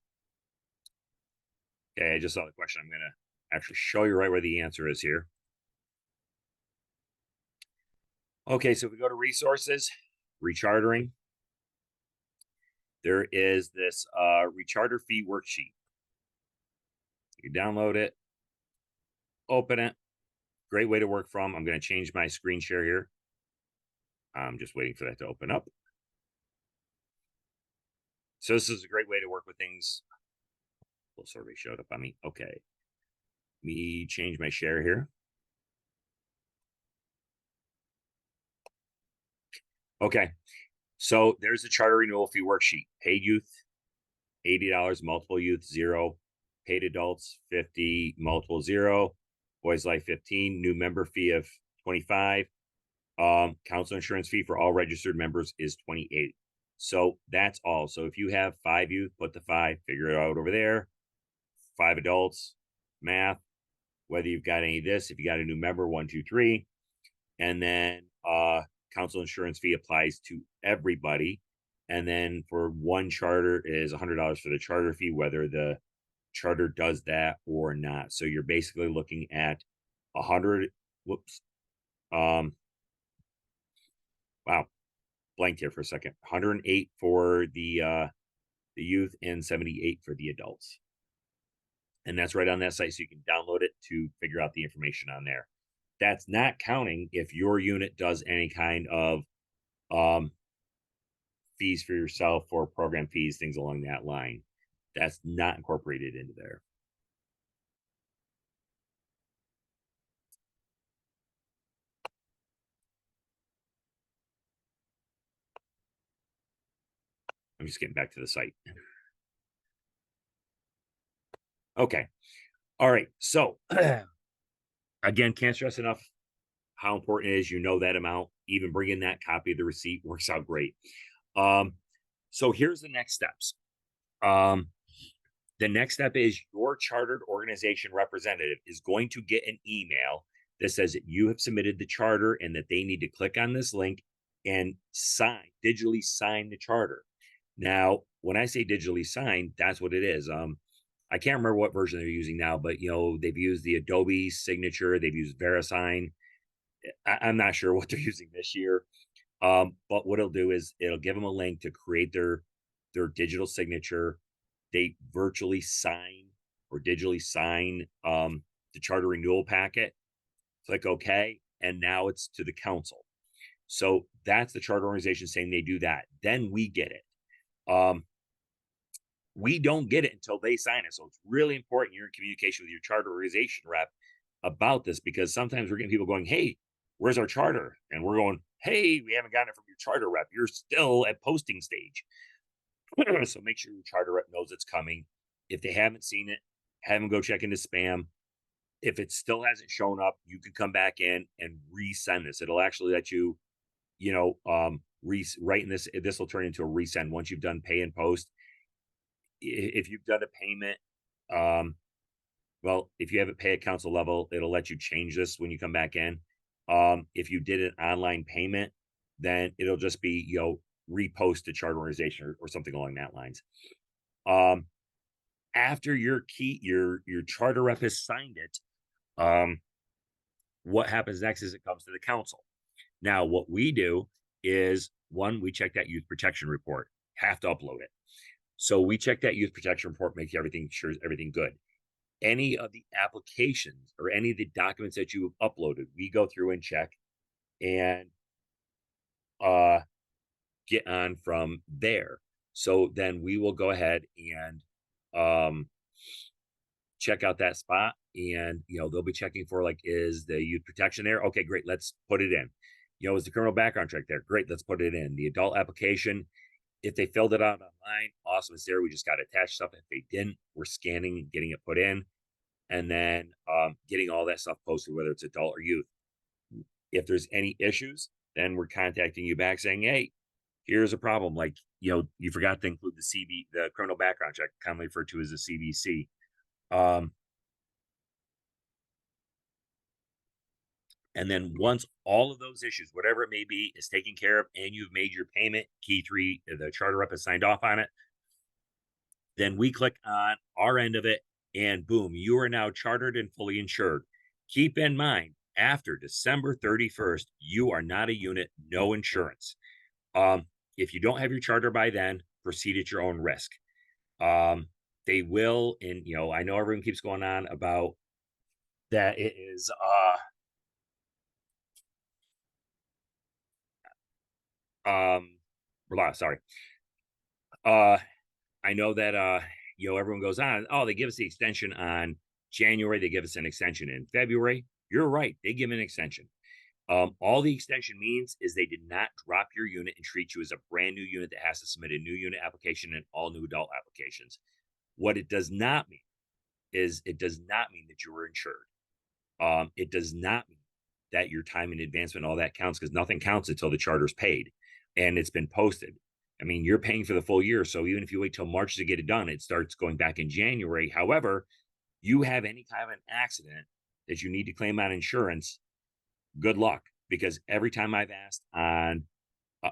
okay, I just saw the question. I'm going to actually show you right where the answer is here. Okay, so if we go to resources, rechartering, there is this recharter fee worksheet. You download it, open it. Great way to work from. I'm going to change my screen share here. I'm just waiting for that to open up. So this is a great way to work with things. A little survey showed up on me. Okay. Let me change my share here. Okay. So there's the charter renewal fee worksheet. Paid youth, $80. Multiple youth, 0. Paid adults, 50. Multiple, 0. Boys Life, 15. New member fee of 25. Council insurance fee for all registered members is 28. So that's all. So if you have 5 youth, put the 5, figure it out over there. 5 adults, math, whether you've got any of this, if you got a new member, 1, 2, 3. And then council insurance fee applies to everybody. And then for one charter is $100 for the charter fee, whether the charter does that or not. So you're basically looking at 100. Whoops. Wow, blanked here for a second. 108 for the youth and 78 for the adults. And that's right on that site, so you can download it to figure out the information on there. That's not counting if your unit does any kind of fees for yourself or program fees, things along that line. That's not incorporated into there. I'm just getting back to the site. Okay. All right. So again, can't stress enough how important it is. You know that amount. Even bringing that copy of the receipt works out great. So here's the next steps. The next step is your chartered organization representative is going to get an email that says that you have submitted the charter and that they need to click on this link and digitally sign the charter. Now, when I say digitally sign, that's what it is. I can't remember what version they're using now, but they've used the Adobe signature, they've used VeriSign. I'm not sure what they're using this year. But what it'll do is it'll give them a link to create their digital signature. They virtually sign or digitally sign the charter renewal packet. Click OK, and now it's to the council. So that's the charter organization saying they do that. Then we get it. We don't get it until they sign it. So it's really important you're in communication with your charter organization rep about this, because sometimes we're getting people going, hey, where's our charter? And we're going, hey, we haven't gotten it from your charter rep. You're still at posting stage. So make sure your charter rep knows it's coming. If they haven't seen it, have them go check into spam. If it still hasn't shown up, you can come back in and resend this. It'll actually let you, write in this. This will turn into a resend once you've done pay and post. If you've done a payment, well, if you have it pay at council level, it'll let you change this when you come back in. If you did an online payment, then it'll just be, repost to charter organization or something along that lines. After your charter rep has signed it, what happens next is it comes to the council. Now, what we do is, one, we check that youth protection report, have to upload it. So we check that youth protection report, make everything sure everything good. Any of the applications or any of the documents that you have uploaded, we go through and check and get on from there. So then we will go ahead and check out that spot, and they'll be checking for, like, is the youth protection there? Okay, great, let's put it in. Is the criminal background check there? Great, let's put it in. The adult application, If they filled it out online, awesome, it's there. We just got to attach stuff. If they didn't, we're scanning and getting it put in, and then getting all that stuff posted, whether it's adult or youth. If there's any issues, then we're contacting you back saying, hey, here's a problem. Like, you forgot to include the criminal background check, commonly referred to as the CBC. And then once all of those issues, whatever it may be, is taken care of and you've made your payment, key three, the charter rep has signed off on it, then we click on our end of it and boom, you are now chartered and fully insured. Keep in mind, after December 31st, you are not a unit, no insurance. If you don't have your charter by then, proceed at your own risk. They will, and I know everyone keeps going on about that it is sorry. I know that everyone goes on, oh, they give us the extension on January, they give us an extension in February. You're right, they give an extension. All the extension means is they did not drop your unit and treat you as a brand new unit that has to submit a new unit application and all new adult applications. What it does not mean is it does not mean that you were insured. It does not mean that your time and advancement, all that counts, because nothing counts until the charter's paid and it's been posted. I mean, you're paying for the full year. So even if you wait till March to get it done, it starts going back in January. However, you have any kind of an accident that you need to claim on insurance, good luck. Because every time I've asked on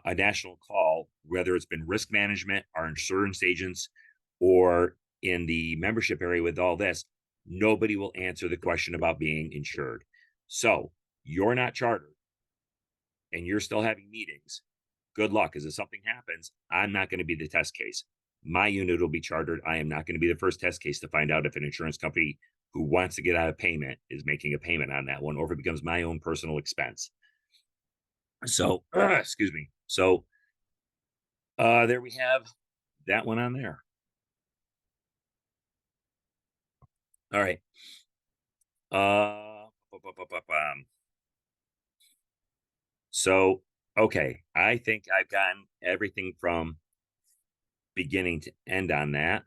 a national call, whether it's been risk management, our insurance agents, or in the membership area with all this, nobody will answer the question about being insured. So you're not chartered and you're still having meetings. Good luck, because if something happens, I'm not going to be the test case. My unit will be chartered. I am not going to be the first test case to find out if an insurance company who wants to get out of payment is making a payment on that one, or if it becomes my own personal expense. So, excuse me. So, there we have that one on there. All right. So, okay, I think I've gotten everything from beginning to end on that.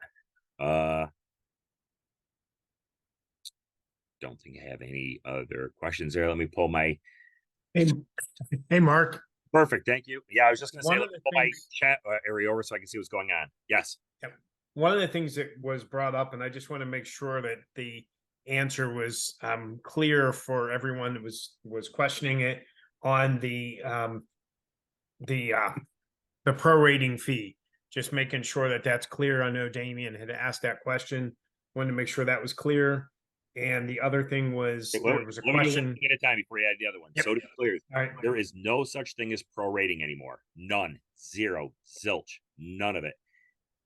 Don't think I have any other questions there. Let me pull my. Hey, Mark. Perfect. Thank you. Yeah, I was just going to say, let me pull my chat area over so I can see what's going on. Yes. Yep. One of the things that was brought up, and I just want to make sure that the answer was clear for everyone that was questioning it, on the prorating fee. Just making sure that that's clear. I know Damien had asked that question. Wanted to make sure that was clear. And the other thing was, there was a question at a time before you add the other one. Yep. So to be clear, right, there is no such thing as prorating anymore. None, zero, zilch, none of it.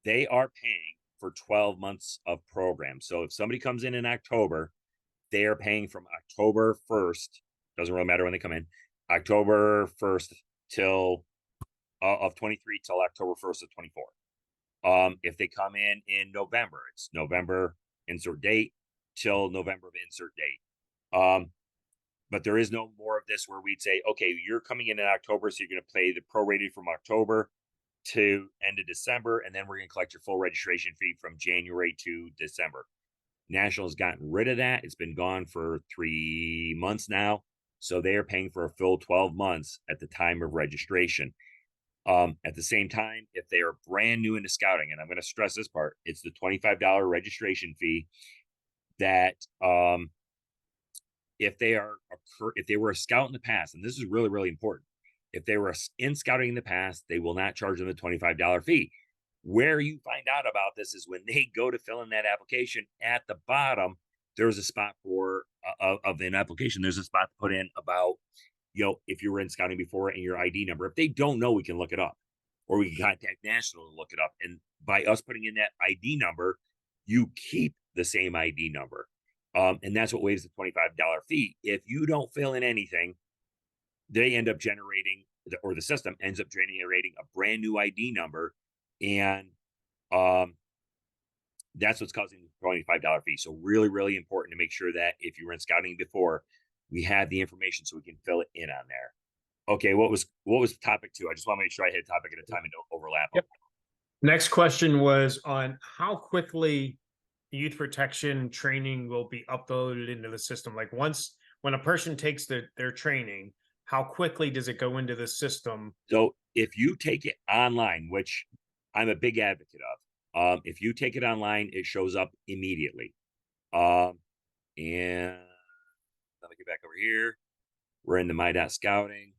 They are paying for 12 months of program. So if somebody comes in October, they are paying from October 1st. Doesn't really matter when they come in. October 1st till of 23 till October 1st of 24. If they come in November, it's November insert date till November of insert date. But there is no more of this where we'd say, okay, you're coming in October, so you're going to pay the prorated from October to end of December, and then we're going to collect your full registration fee from January to December. National has gotten rid of that. It's been gone for 3 months now. So they are paying for a full 12 months at the time of registration. At the same time, if they are brand new into scouting, and I'm going to stress this part, it's the $25 registration fee that if they were a scout in the past, and this is really, really important, if they were in scouting in the past, they will not charge them the $25 fee. Where you find out about this is when they go to fill in that application. At the bottom, there's a spot for of an application. There's a spot to put in about, if you were in scouting before and your ID number. If they don't know, we can look it up, or we can contact National and look it up. And by us putting in that ID number, you keep the same ID number. And that's what waives the $25 fee. If you don't fill in anything, they end up generating, or the system ends up generating a brand new ID number. And that's what's causing the $25 fee. So really, really important to make sure that if you were in scouting before, we have the information so we can fill it in on there. Okay, what was topic 2? I just want to make sure I hit topic at a time and don't overlap. Yep. Next question was on how quickly youth protection training will be uploaded into the system. Like once when a person takes their training, how quickly does it go into the system? So if you take it online, which I'm a big advocate of, if you take it online, it shows up immediately. Um, and let me get back over here. We're in the My Scouting.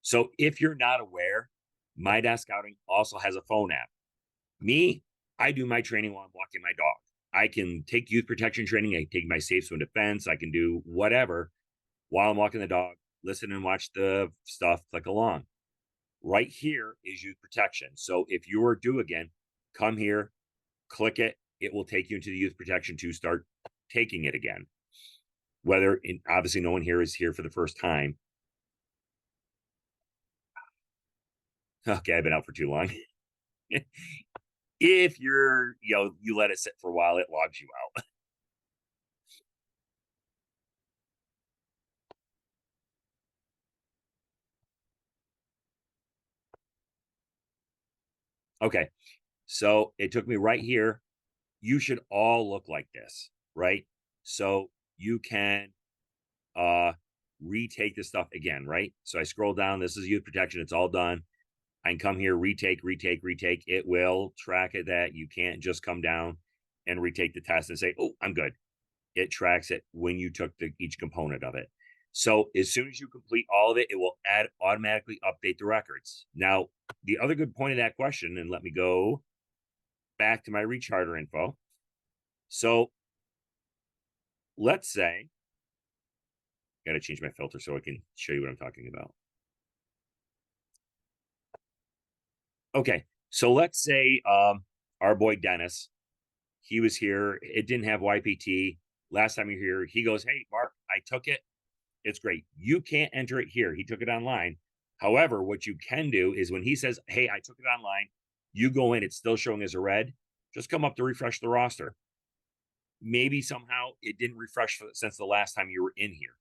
So if you're not aware, My Scouting also has a phone app. Me, I do my training while I'm walking my dog. I can take youth protection training. I take my safe swim defense. I can do whatever while I'm walking the dog, listen and watch the stuff, click along. Right here is youth protection. So if you are due again, come here, click it. It will take you into the youth protection to start taking it again. Obviously no one here is here for the first time. Okay, I've been out for too long. If you let it sit for a while, it logs you out. Okay, so it took me right here. You should all look like this, right? So you can retake this stuff again, right? So I scroll down. This is youth protection. It's all done. I can come here, retake, retake, retake. It will track it that you can't just come down and retake the test and say, oh, I'm good. It tracks it when you took each component of it. So as soon as you complete all of it, it will automatically update the records. Now, the other good point of that question, and let me go back to my Recharter info. So let's say, got to change my filter so I can show you what I'm talking about. Okay, so let's say our boy Dennis, he was here. It didn't have YPT. Last time you were here, he goes, hey, Mark, I took it. It's great. You can't enter it here. He took it online. However, what you can do is when he says, hey, I took it online, you go in, it's still showing as a red. Just come up to refresh the roster. Maybe somehow it didn't refresh since the last time you were in here.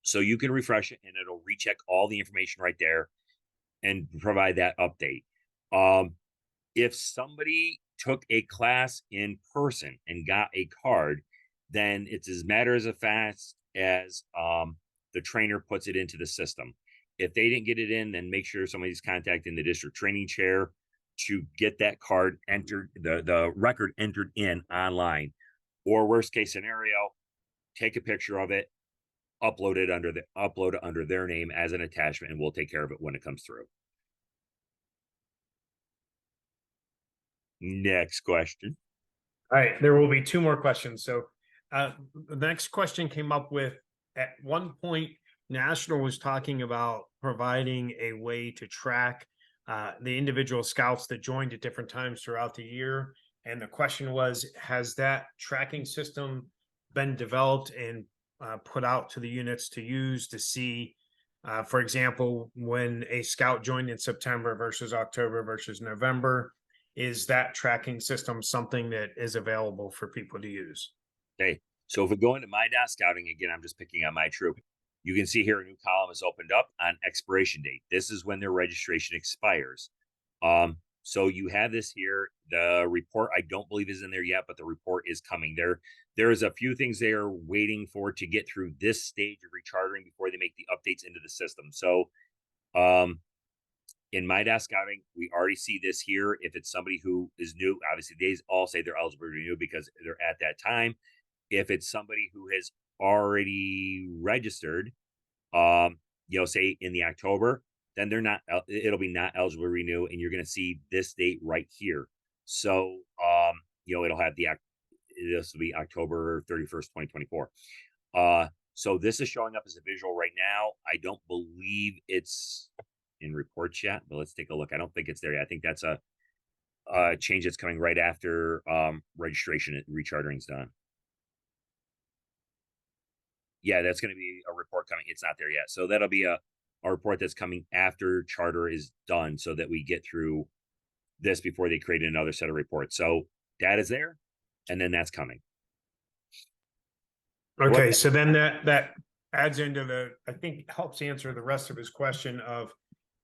So you can refresh it and it'll recheck all the information right there and provide that update. If somebody took a class in person and got a card, then it's as matter as fast as the trainer puts it into the system. If they didn't get it in, then make sure somebody's contacting the district training chair to get that card entered, the record entered in online. Or worst case scenario, take a picture of it, upload it under their name as an attachment, and we'll take care of it when it comes through. Next question. All right, there will be two more questions. So the next question came up with at one point, National was talking about providing a way to track the individual scouts that joined at different times throughout the year. And the question was, has that tracking system been developed and put out to the units to use to see, for example, when a scout joined in September versus October versus November? Is that tracking system something that is available for people to use? Okay, so if we go into My.Scouting again, I'm just picking on my troop. You can see here a new column is opened up on expiration date. This is when their registration expires. So you have this here. The report, I don't believe is in there yet, but the report is coming there. There's a few things they are waiting for to get through this stage of rechartering before they make the updates into the system. So in My.Scouting, we already see this here. If it's somebody who is new, obviously they all say they're eligible to renew because they're at that time. If it's somebody who has already registered, say in the October, then they're not, it'll be not eligible to renew. And you're going to see this date right here. So, it'll have this will be October 31st, 2024. So this is showing up as a visual right now. I don't believe it's in reports yet, but let's take a look. I don't think it's there yet. I think that's a change that's coming right after registration and rechartering's done. Yeah, that's going to be a report coming. It's not there yet. So that'll be a report that's coming after charter is done so that we get through this before they create another set of reports. So that is there, and then that's coming. Okay, so then that adds into I think helps answer the rest of his question of,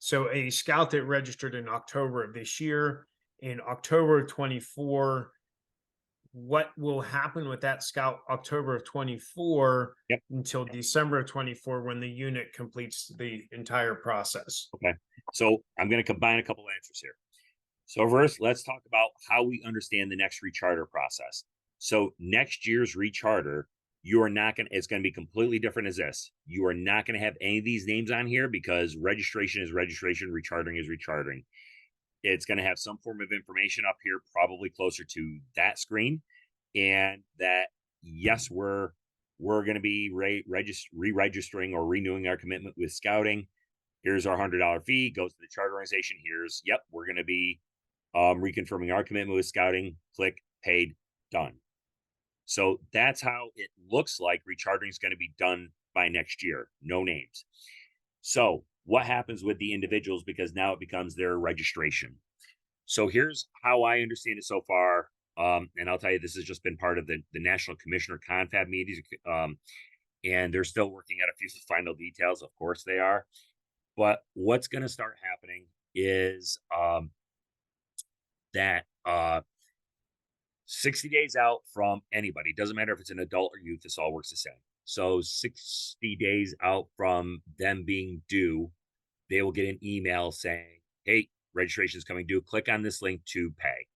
so a scout that registered in October of this year, in October of 24, what will happen with that scout October of 24 Yep. until December of 24 when the unit completes the entire process? Okay. So I'm going to combine a couple answers here. So first, let's talk about how we understand the next recharter process. So next year's recharter, you are not going to, it's going to be completely different as this. You are not going to have any of these names on here because registration is registration, rechartering is rechartering. It's going to have some form of information up here, probably closer to that screen, and yes, we're going to be re-registering or renewing our commitment with scouting. Here's our $100 fee, goes to the charter organization. Here's, yep, we're going to be reconfirming our commitment with scouting. Click, paid, done. So that's how it looks like rechartering is going to be done by next year. No names. So what happens with the individuals, because now it becomes their registration. So here's how I understand it so far. And I'll tell you, this has just been part of the National Commissioner Confab meetings, and they're still working out a few final details. Of course, they are. But what's going to start happening is that 60 days out from anybody, doesn't matter if it's an adult or youth, this all works the same. So 60 days out from them being due, they will get an email saying, hey, registration is coming due. Click on this link to pay.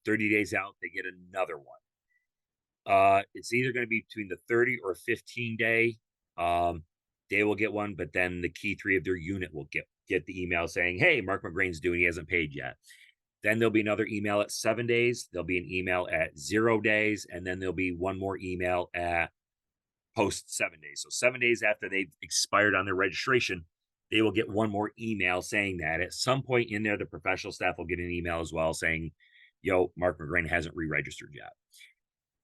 30 days out, they get another one. It's either going to be between the 30 or 15 day. They will get one, but then the key three of their unit will get the email saying, hey, Mark McGrain's due and he hasn't paid yet. Then there'll be another email at 7 days. There'll be an email at 0 days. And then there'll be one more email at post 7 days. So 7 days after they've expired on their registration, they will get one more email saying that. At some point in there, the professional staff will get an email as well saying, yo, Mark McGrain hasn't re-registered yet.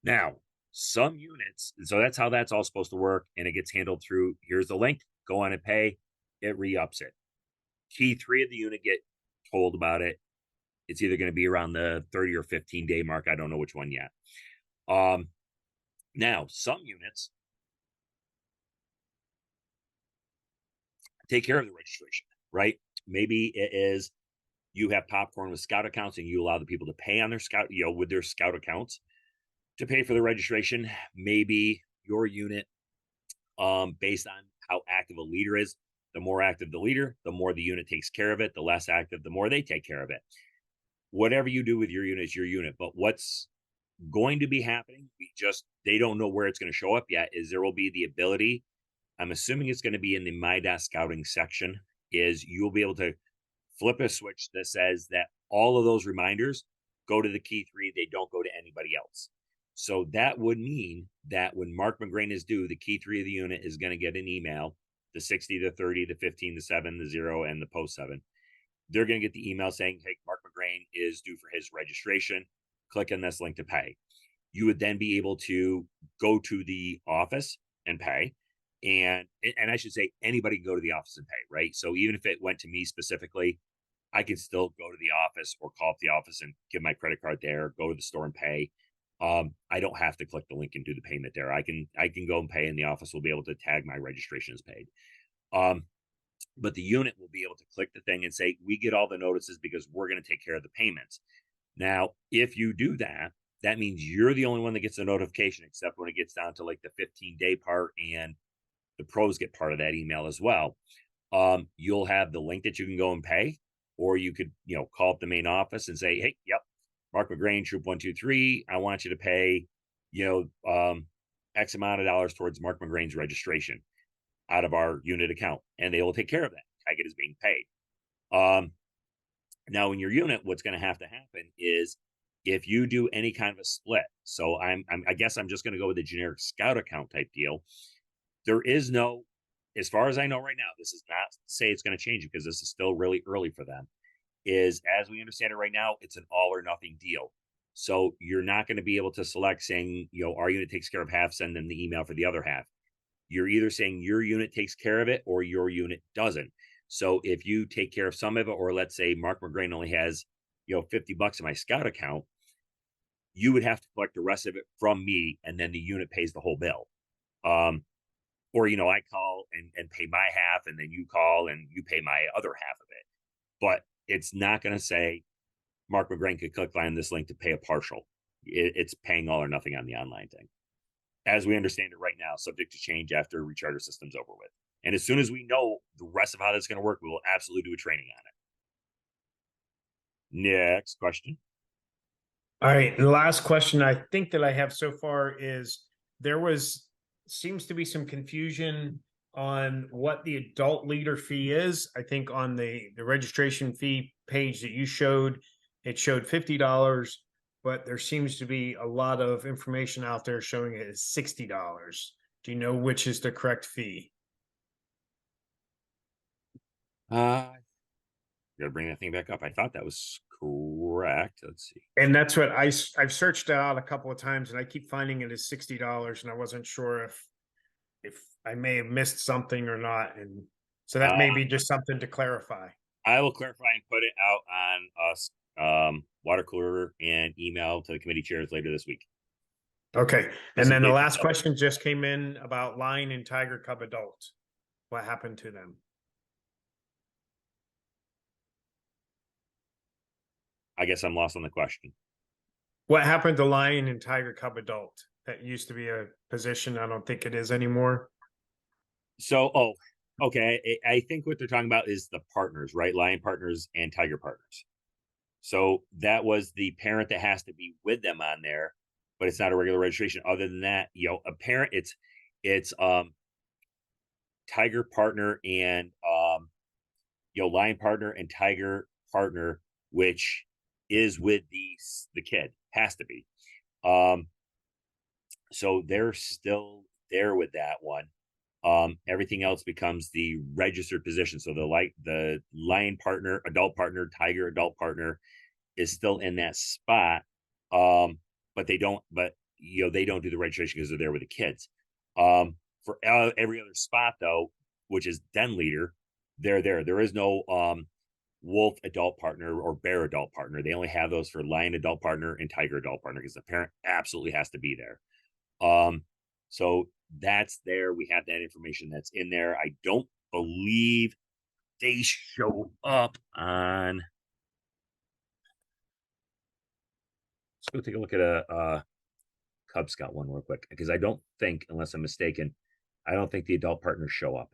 Now, some units, so that's how that's all supposed to work. And it gets handled through, here's the link, go on and pay, it re-ups it. Key three of the unit get told about it. It's either going to be around the 30 or 15 day mark. I don't know which one yet. Now, some units take care of the registration, right? Maybe it is you have popcorn with scout accounts and you allow the people to pay on their scout, with their scout accounts to pay for the registration. Maybe your unit, based on how active a leader is, the more active the leader, the more the unit takes care of it. The less active, the more they take care of it. Whatever you do with your unit is your unit. But what's going to be happening, they don't know where it's going to show up yet, is there will be the ability, I'm assuming it's going to be in the My Scouting section, is you'll be able to flip a switch that says that all of those reminders go to the key three, they don't go to anybody else. So that would mean that when Mark McGrain is due, the key three of the unit is going to get an email, the 60, the 30, the 15, the 7, the 0, and the post 7. They're going to get the email saying, hey, Mark McGrain is due for his registration. Click on this link to pay. You would then be able to go to the office and pay. And I should say anybody can go to the office and pay, right? So even if it went to me specifically, I can still go to the office or call up the office and give my credit card there, go to the store and pay. I don't have to click the link and do the payment there. I can go and pay, and the office will be able to tag my registration as paid. But the unit will be able to click the thing and say, we get all the notices because we're going to take care of the payments. Now, if you do that, that means you're the only one that gets a notification, except when it gets down to like the 15-day part, and the pros get part of that email as well. You'll have the link that you can go and pay, or you could, call up the main office and say, hey, yep, Mark McGrain, Troop 123, I want you to pay, X amount of dollars towards Mark McGrain's registration out of our unit account, and they will take care of that. Tag it as being paid. Now in your unit, what's going to happen is if you do any kind of a split. So I guess I'm just going to go with a generic scout account type deal. There is no, as far as I know right now, this is not to say it's going to change because this is still really early for them. Is, as we understand it right now, it's an all or nothing deal. So you're not going to be able to select saying, our unit takes care of half, send them the email for the other half. You're either saying your unit takes care of it or your unit doesn't. So if you take care of some of it, or let's say Mark McGrain only has, $50 in my scout account, you would have to collect the rest of it from me, and then the unit pays the whole bill. Or, I call and pay my half, and then you call and you pay my other half of it. But it's not going to say Mark McGrain could click on this link to pay a partial. It's paying all or nothing on the online thing. As we understand it right now, subject to change after Recharter system's over with. And as soon as we know the rest of how that's going to work, we will absolutely do a training on it. Next question. All right. And the last question I think that I have so far is seems to be some confusion on what the adult leader fee is. I think on the registration fee page that you showed, it showed $50, but there seems to be a lot of information out there showing it as $60. Do you know which is the correct fee? Gotta bring that thing back up. I thought that was correct. Let's see. And that's what I've searched it out a couple of times, and I keep finding it as $60, and I wasn't sure if I may have missed something or not, and so that may be just something to clarify. I will clarify and put it out on us, water cooler and email to the committee chairs later this week. Okay, and then the last question just came in about lion and tiger cub adults. What happened to them? I guess I'm lost on the question. What happened to lion and tiger cub adult? That used to be a position. I don't think it is anymore. So, okay. I think what they're talking about is the partners, right? Lion partners and tiger partners. So that was the parent that has to be with them on there, but it's not a regular registration. Other than that, a parent, it's tiger partner and lion partner and tiger partner, which is with the kid, has to be. So they're still there with that one. Everything else becomes the registered position. So the lion partner, adult partner, tiger adult partner is still in that spot. But they don't do the registration because they're there with the kids. For every other spot though, which is den leader, they're there. There is no wolf adult partner or bear adult partner. They only have those for lion adult partner and tiger adult partner because the parent absolutely has to be there. So that's there. We have that information that's in there. I don't believe they show up on. Let's go take a look at a Cub Scout one real quick because I don't think, unless I'm mistaken, I don't think the adult partners show up.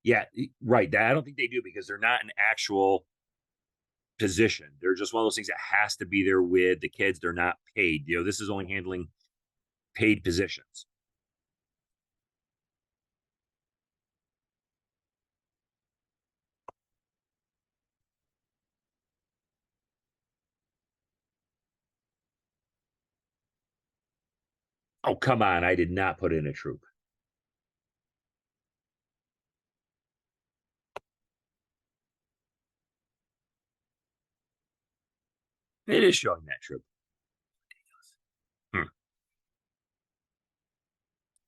Yeah, right. I don't think they do because they're not an actual position. They're just one of those things that has to be there with the kids. They're not paid. This is only handling paid positions. Oh, come on. I did not put in a troop. It is showing that troop.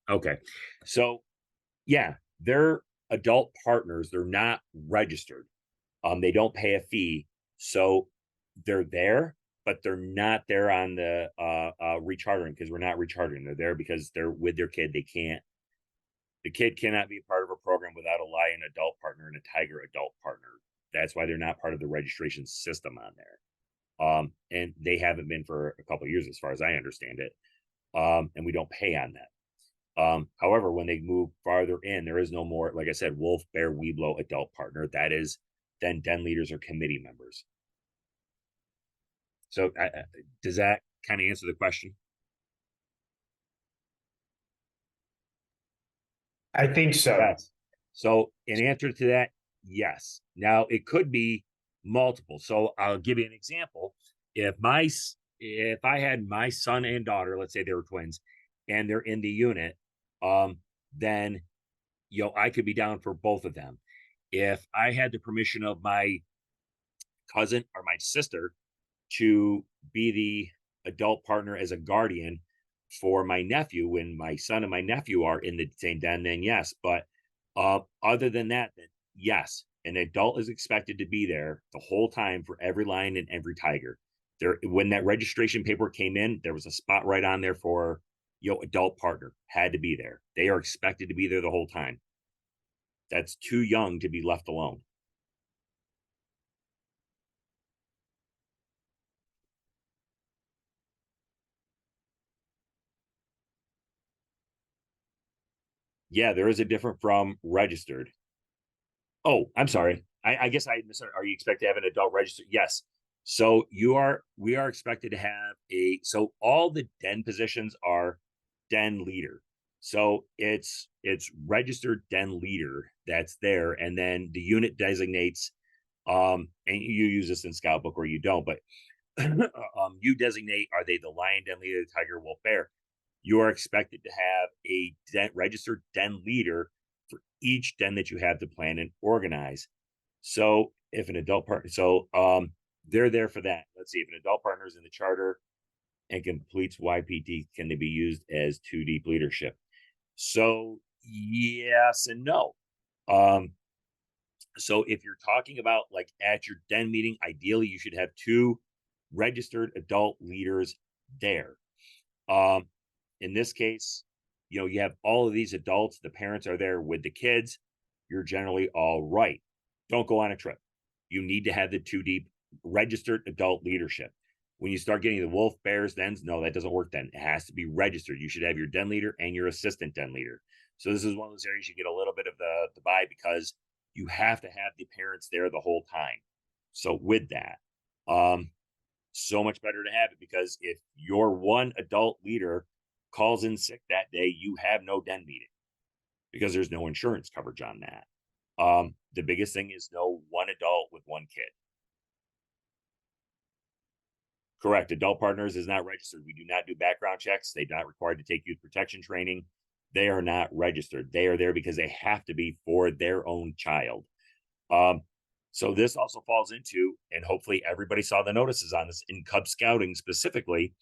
Okay. So, yeah, they're adult partners. They're not registered. They don't pay a fee. So they're there, but they're not there on the rechartering because we're not rechartering. They're there because they're with their kid. The kid cannot be part of a program without a lion adult partner and a tiger adult partner. That's why they're not part of the registration system on there. And they haven't been for a couple of years, as far as I understand it. And we don't pay on that. However, when they move farther in, there is no more, like I said, wolf, bear, weeblo, adult partner. That is then den leaders or committee members. So does that kind of answer the question? I think so. Yes. So in answer to that, yes. Now it could be multiple. So I'll give you an example. If I had my son and daughter, let's say they were twins, and they're in the unit, then I could be down for both of them. If I had the permission of my cousin or my sister to be the adult partner as a guardian for my nephew when my son and my nephew are in the same den, then yes. But other than that, then yes, an adult is expected to be there the whole time for every lion and every tiger. There, when that registration paper came in, there was a spot right on there for adult partner had to be there. They are expected to be there the whole time. That's too young to be left alone. Yeah, there is a different from registered. Oh, I'm sorry. I guess I misheard. Are you expected to have an adult registered? Yes. So we are expected to have so all the den positions are den leader. So it's registered den leader that's there. And then the unit designates, and you use this in scout book or you don't, but you designate, are they the lion den leader, the tiger, wolf, bear? You are expected to have a registered den leader for each den that you have to plan and organize. So if an adult partner, they're there for that. Let's see, if an adult partner is in the charter and completes YPT, can they be used as two deep leadership? So yes and no. Um, so if you're talking about like at your den meeting, ideally you should have two registered adult leaders there. Um, in this case, you have all of these adults, the parents are there with the kids. You're generally all right. Don't go on a trip. You need to have the two deep registered adult leadership. When you start getting the wolf, bears, dens, no, that doesn't work then. It has to be registered. You should have your den leader and your assistant den leader. So this is one of those areas you get a little bit of the buy because you have to have the parents there the whole time. So with that, so much better to have it because if your one adult leader calls in sick that day, you have no den meeting because there's no insurance coverage on that. The biggest thing is no one adult with one kid. Correct. Adult partners is not registered. We do not do background checks. They're not required to take youth protection training. They are not registered. They are there because they have to be for their own child. Um, so this also falls into, and hopefully everybody saw the notices on this in Cub Scouting specifically,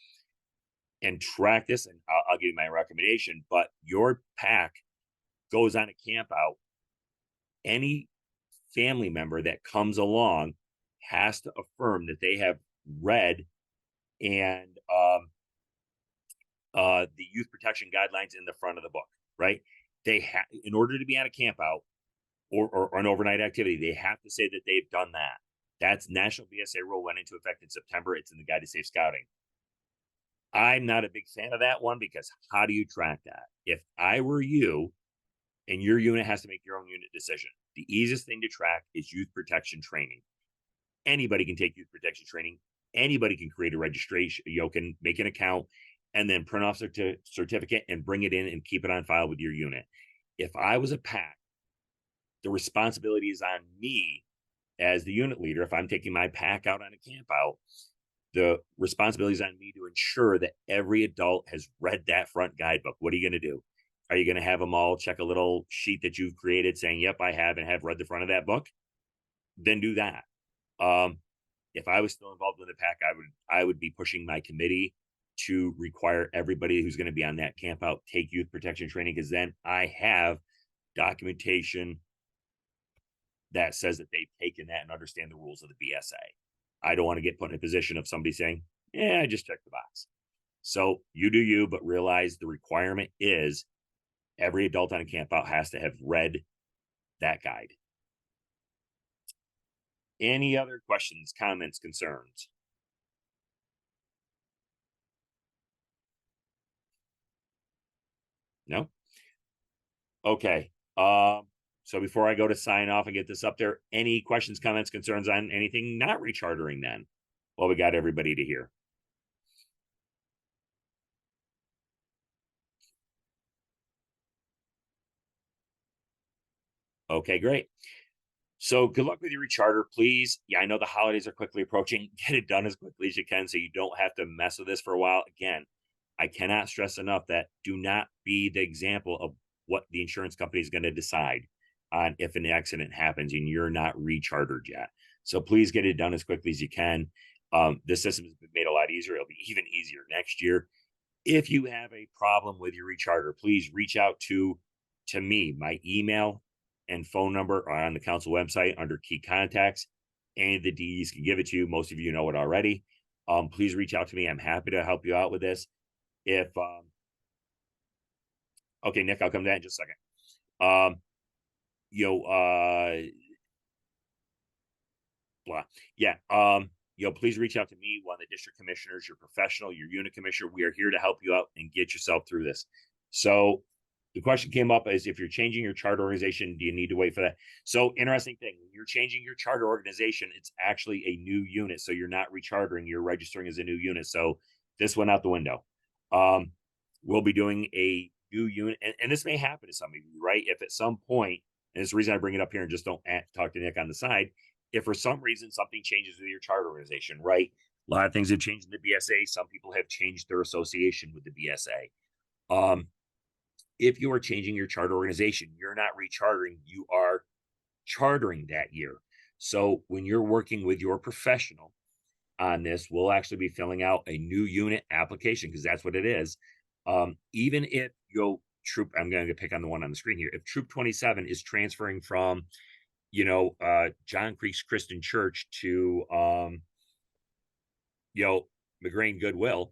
and track this. And I'll give you my recommendation. But your pack goes on a camp out. Any family member that comes along has to affirm that they have read and the youth protection guidelines in the front of the book, right? They have, in order to be on a camp out or an overnight activity, they have to say that they've done that. That's National BSA rule, went into effect in September. It's in the Guide to Safe Scouting. I'm not a big fan of that one because how do you track that? If I were you and your unit has to make your own unit decision, the easiest thing to track is youth protection training. Anybody can take youth protection training. Anybody can create a registration, can make an account and then print off a certificate and bring it in and keep it on file with your unit. If I was a pack, the responsibility is on me as the unit leader. If I'm taking my pack out on a camp out, the responsibility is on me to ensure that every adult has read that front guidebook. What are you going to do? Are you going to have them all check a little sheet that you've created saying, yep, I have and have read the front of that book? Then do that. If I was still involved in the pack, I would be pushing my committee to require everybody who's going to be on that camp out take youth protection training, because then I have documentation that says that they've taken that and understand the rules of the BSA. I don't want to get put in a position of somebody saying, yeah, I just checked the box. So you do you, but realize the requirement is every adult on a camp out has to have read that guide. Any other questions, comments, concerns? No? Okay. So before I go to sign off and get this up there, any questions, comments, concerns on anything not rechartering then? Well, we got everybody to hear. Okay, great. So good luck with your recharter, please. Yeah, I know the holidays are quickly approaching. Get it done as quickly as you can so you don't have to mess with this for a while. Again, I cannot stress enough that do not be the example of what the insurance company is going to decide on if an accident happens and you're not rechartered yet. So please get it done as quickly as you can. The system has been made a lot easier. It'll be even easier next year. If you have a problem with your recharter, please reach out to me. My email and phone number are on the council website under key contacts. Any of the DEs can give it to you. Most of you know it already. Please reach out to me. I'm happy to help you out with this. If Okay, Nick, I'll come to that in just a second. You know, blah. Yeah. Please reach out to me, one of the district commissioners, your professional, your unit commissioner. We are here to help you out and get yourself through this. So the question came up is, if you're changing your charter organization, do you need to wait for that? So interesting thing, when you're changing your charter organization, it's actually a new unit. So you're not rechartering, you're registering as a new unit. So this went out the window. We'll be doing a new unit, and this may happen to some of you, right? If at some point, and it's the reason I bring it up here and just don't talk to Nick on the side, if for some reason something changes with your charter organization, right? A lot of things have changed in the BSA. Some people have changed their association with the BSA. If you are changing your charter organization, you're not rechartering, you are chartering that year. So when you're working with your professional on this, we'll actually be filling out a new unit application, because that's what it is. Even if you'll troop, I'm going to pick on the one on the screen here. If Troop 27 is transferring from, John Creek's Christian Church to, McGrain Goodwill,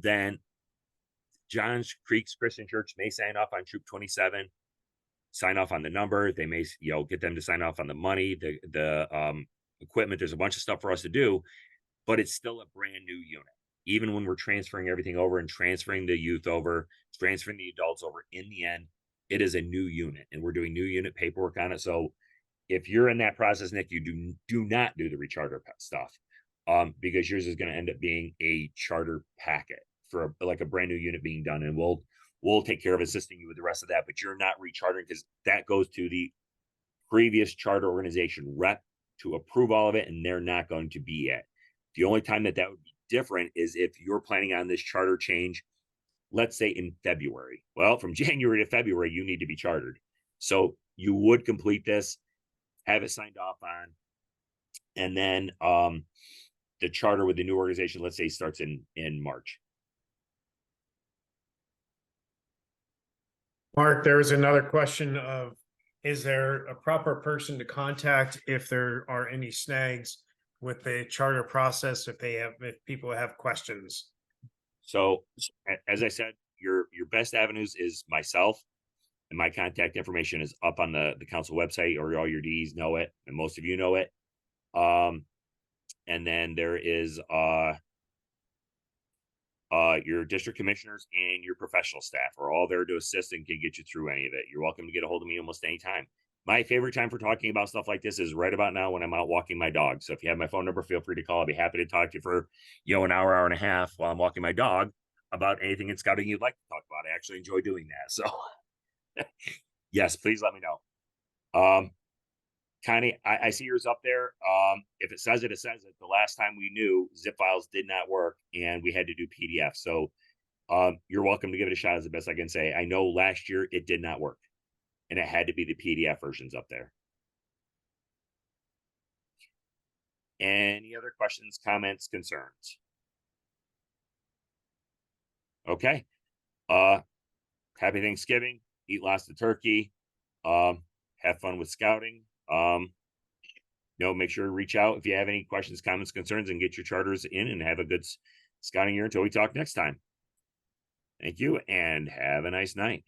then John Creek's Christian Church may sign off on Troop 27, sign off on the number. They may, get them to sign off on the money, the equipment. There's a bunch of stuff for us to do, but it's still a brand new unit. Even when we're transferring everything over and transferring the youth over, transferring the adults over, in the end, it is a new unit, and we're doing new unit paperwork on it. So if you're in that process, Nick, you do not do the recharter stuff, because yours is going to end up being a charter packet for like a brand new unit being done, and we'll take care of assisting you with the rest of that. But you're not rechartering, because that goes to the previous charter organization rep to approve all of it, and they're not going to be it. The only time that would be different is if you're planning on this charter change, let's say in February. Well, from January to February, you need to be chartered. So you would complete this, have it signed off on, and then the charter with the new organization, let's say, starts in March. Mark, there was another question of, is there a proper person to contact if there are any snags with the charter process, if people have questions? So as I said, your best avenues is myself, and my contact information is up on the council website, or all your Ds know it, and most of you know it. And then there is your district commissioners and your professional staff are all there to assist and can get you through any of it. You're welcome to get a hold of me almost anytime. My favorite time for talking about stuff like this is right about now, when I'm out walking my dog. So if you have my phone number, feel free to call. I'll be happy to talk to you for, an hour and a half while I'm walking my dog about anything in scouting you'd like to talk about. I actually enjoy doing that. So yes, please let me know. Connie, I see yours up there. If it says it, it says it. The last time we knew, zip files did not work, and we had to do PDF. So you're welcome to give it a shot, is the best I can say. I know last year it did not work, and it had to be the PDF versions up there. Any other questions, comments, concerns? Okay. Happy Thanksgiving. Eat lots of turkey. Have fun with scouting. Make sure to reach out if you have any questions, comments, concerns, and get your charters in, and have a good scouting year until we talk next time. Thank you, and have a nice night.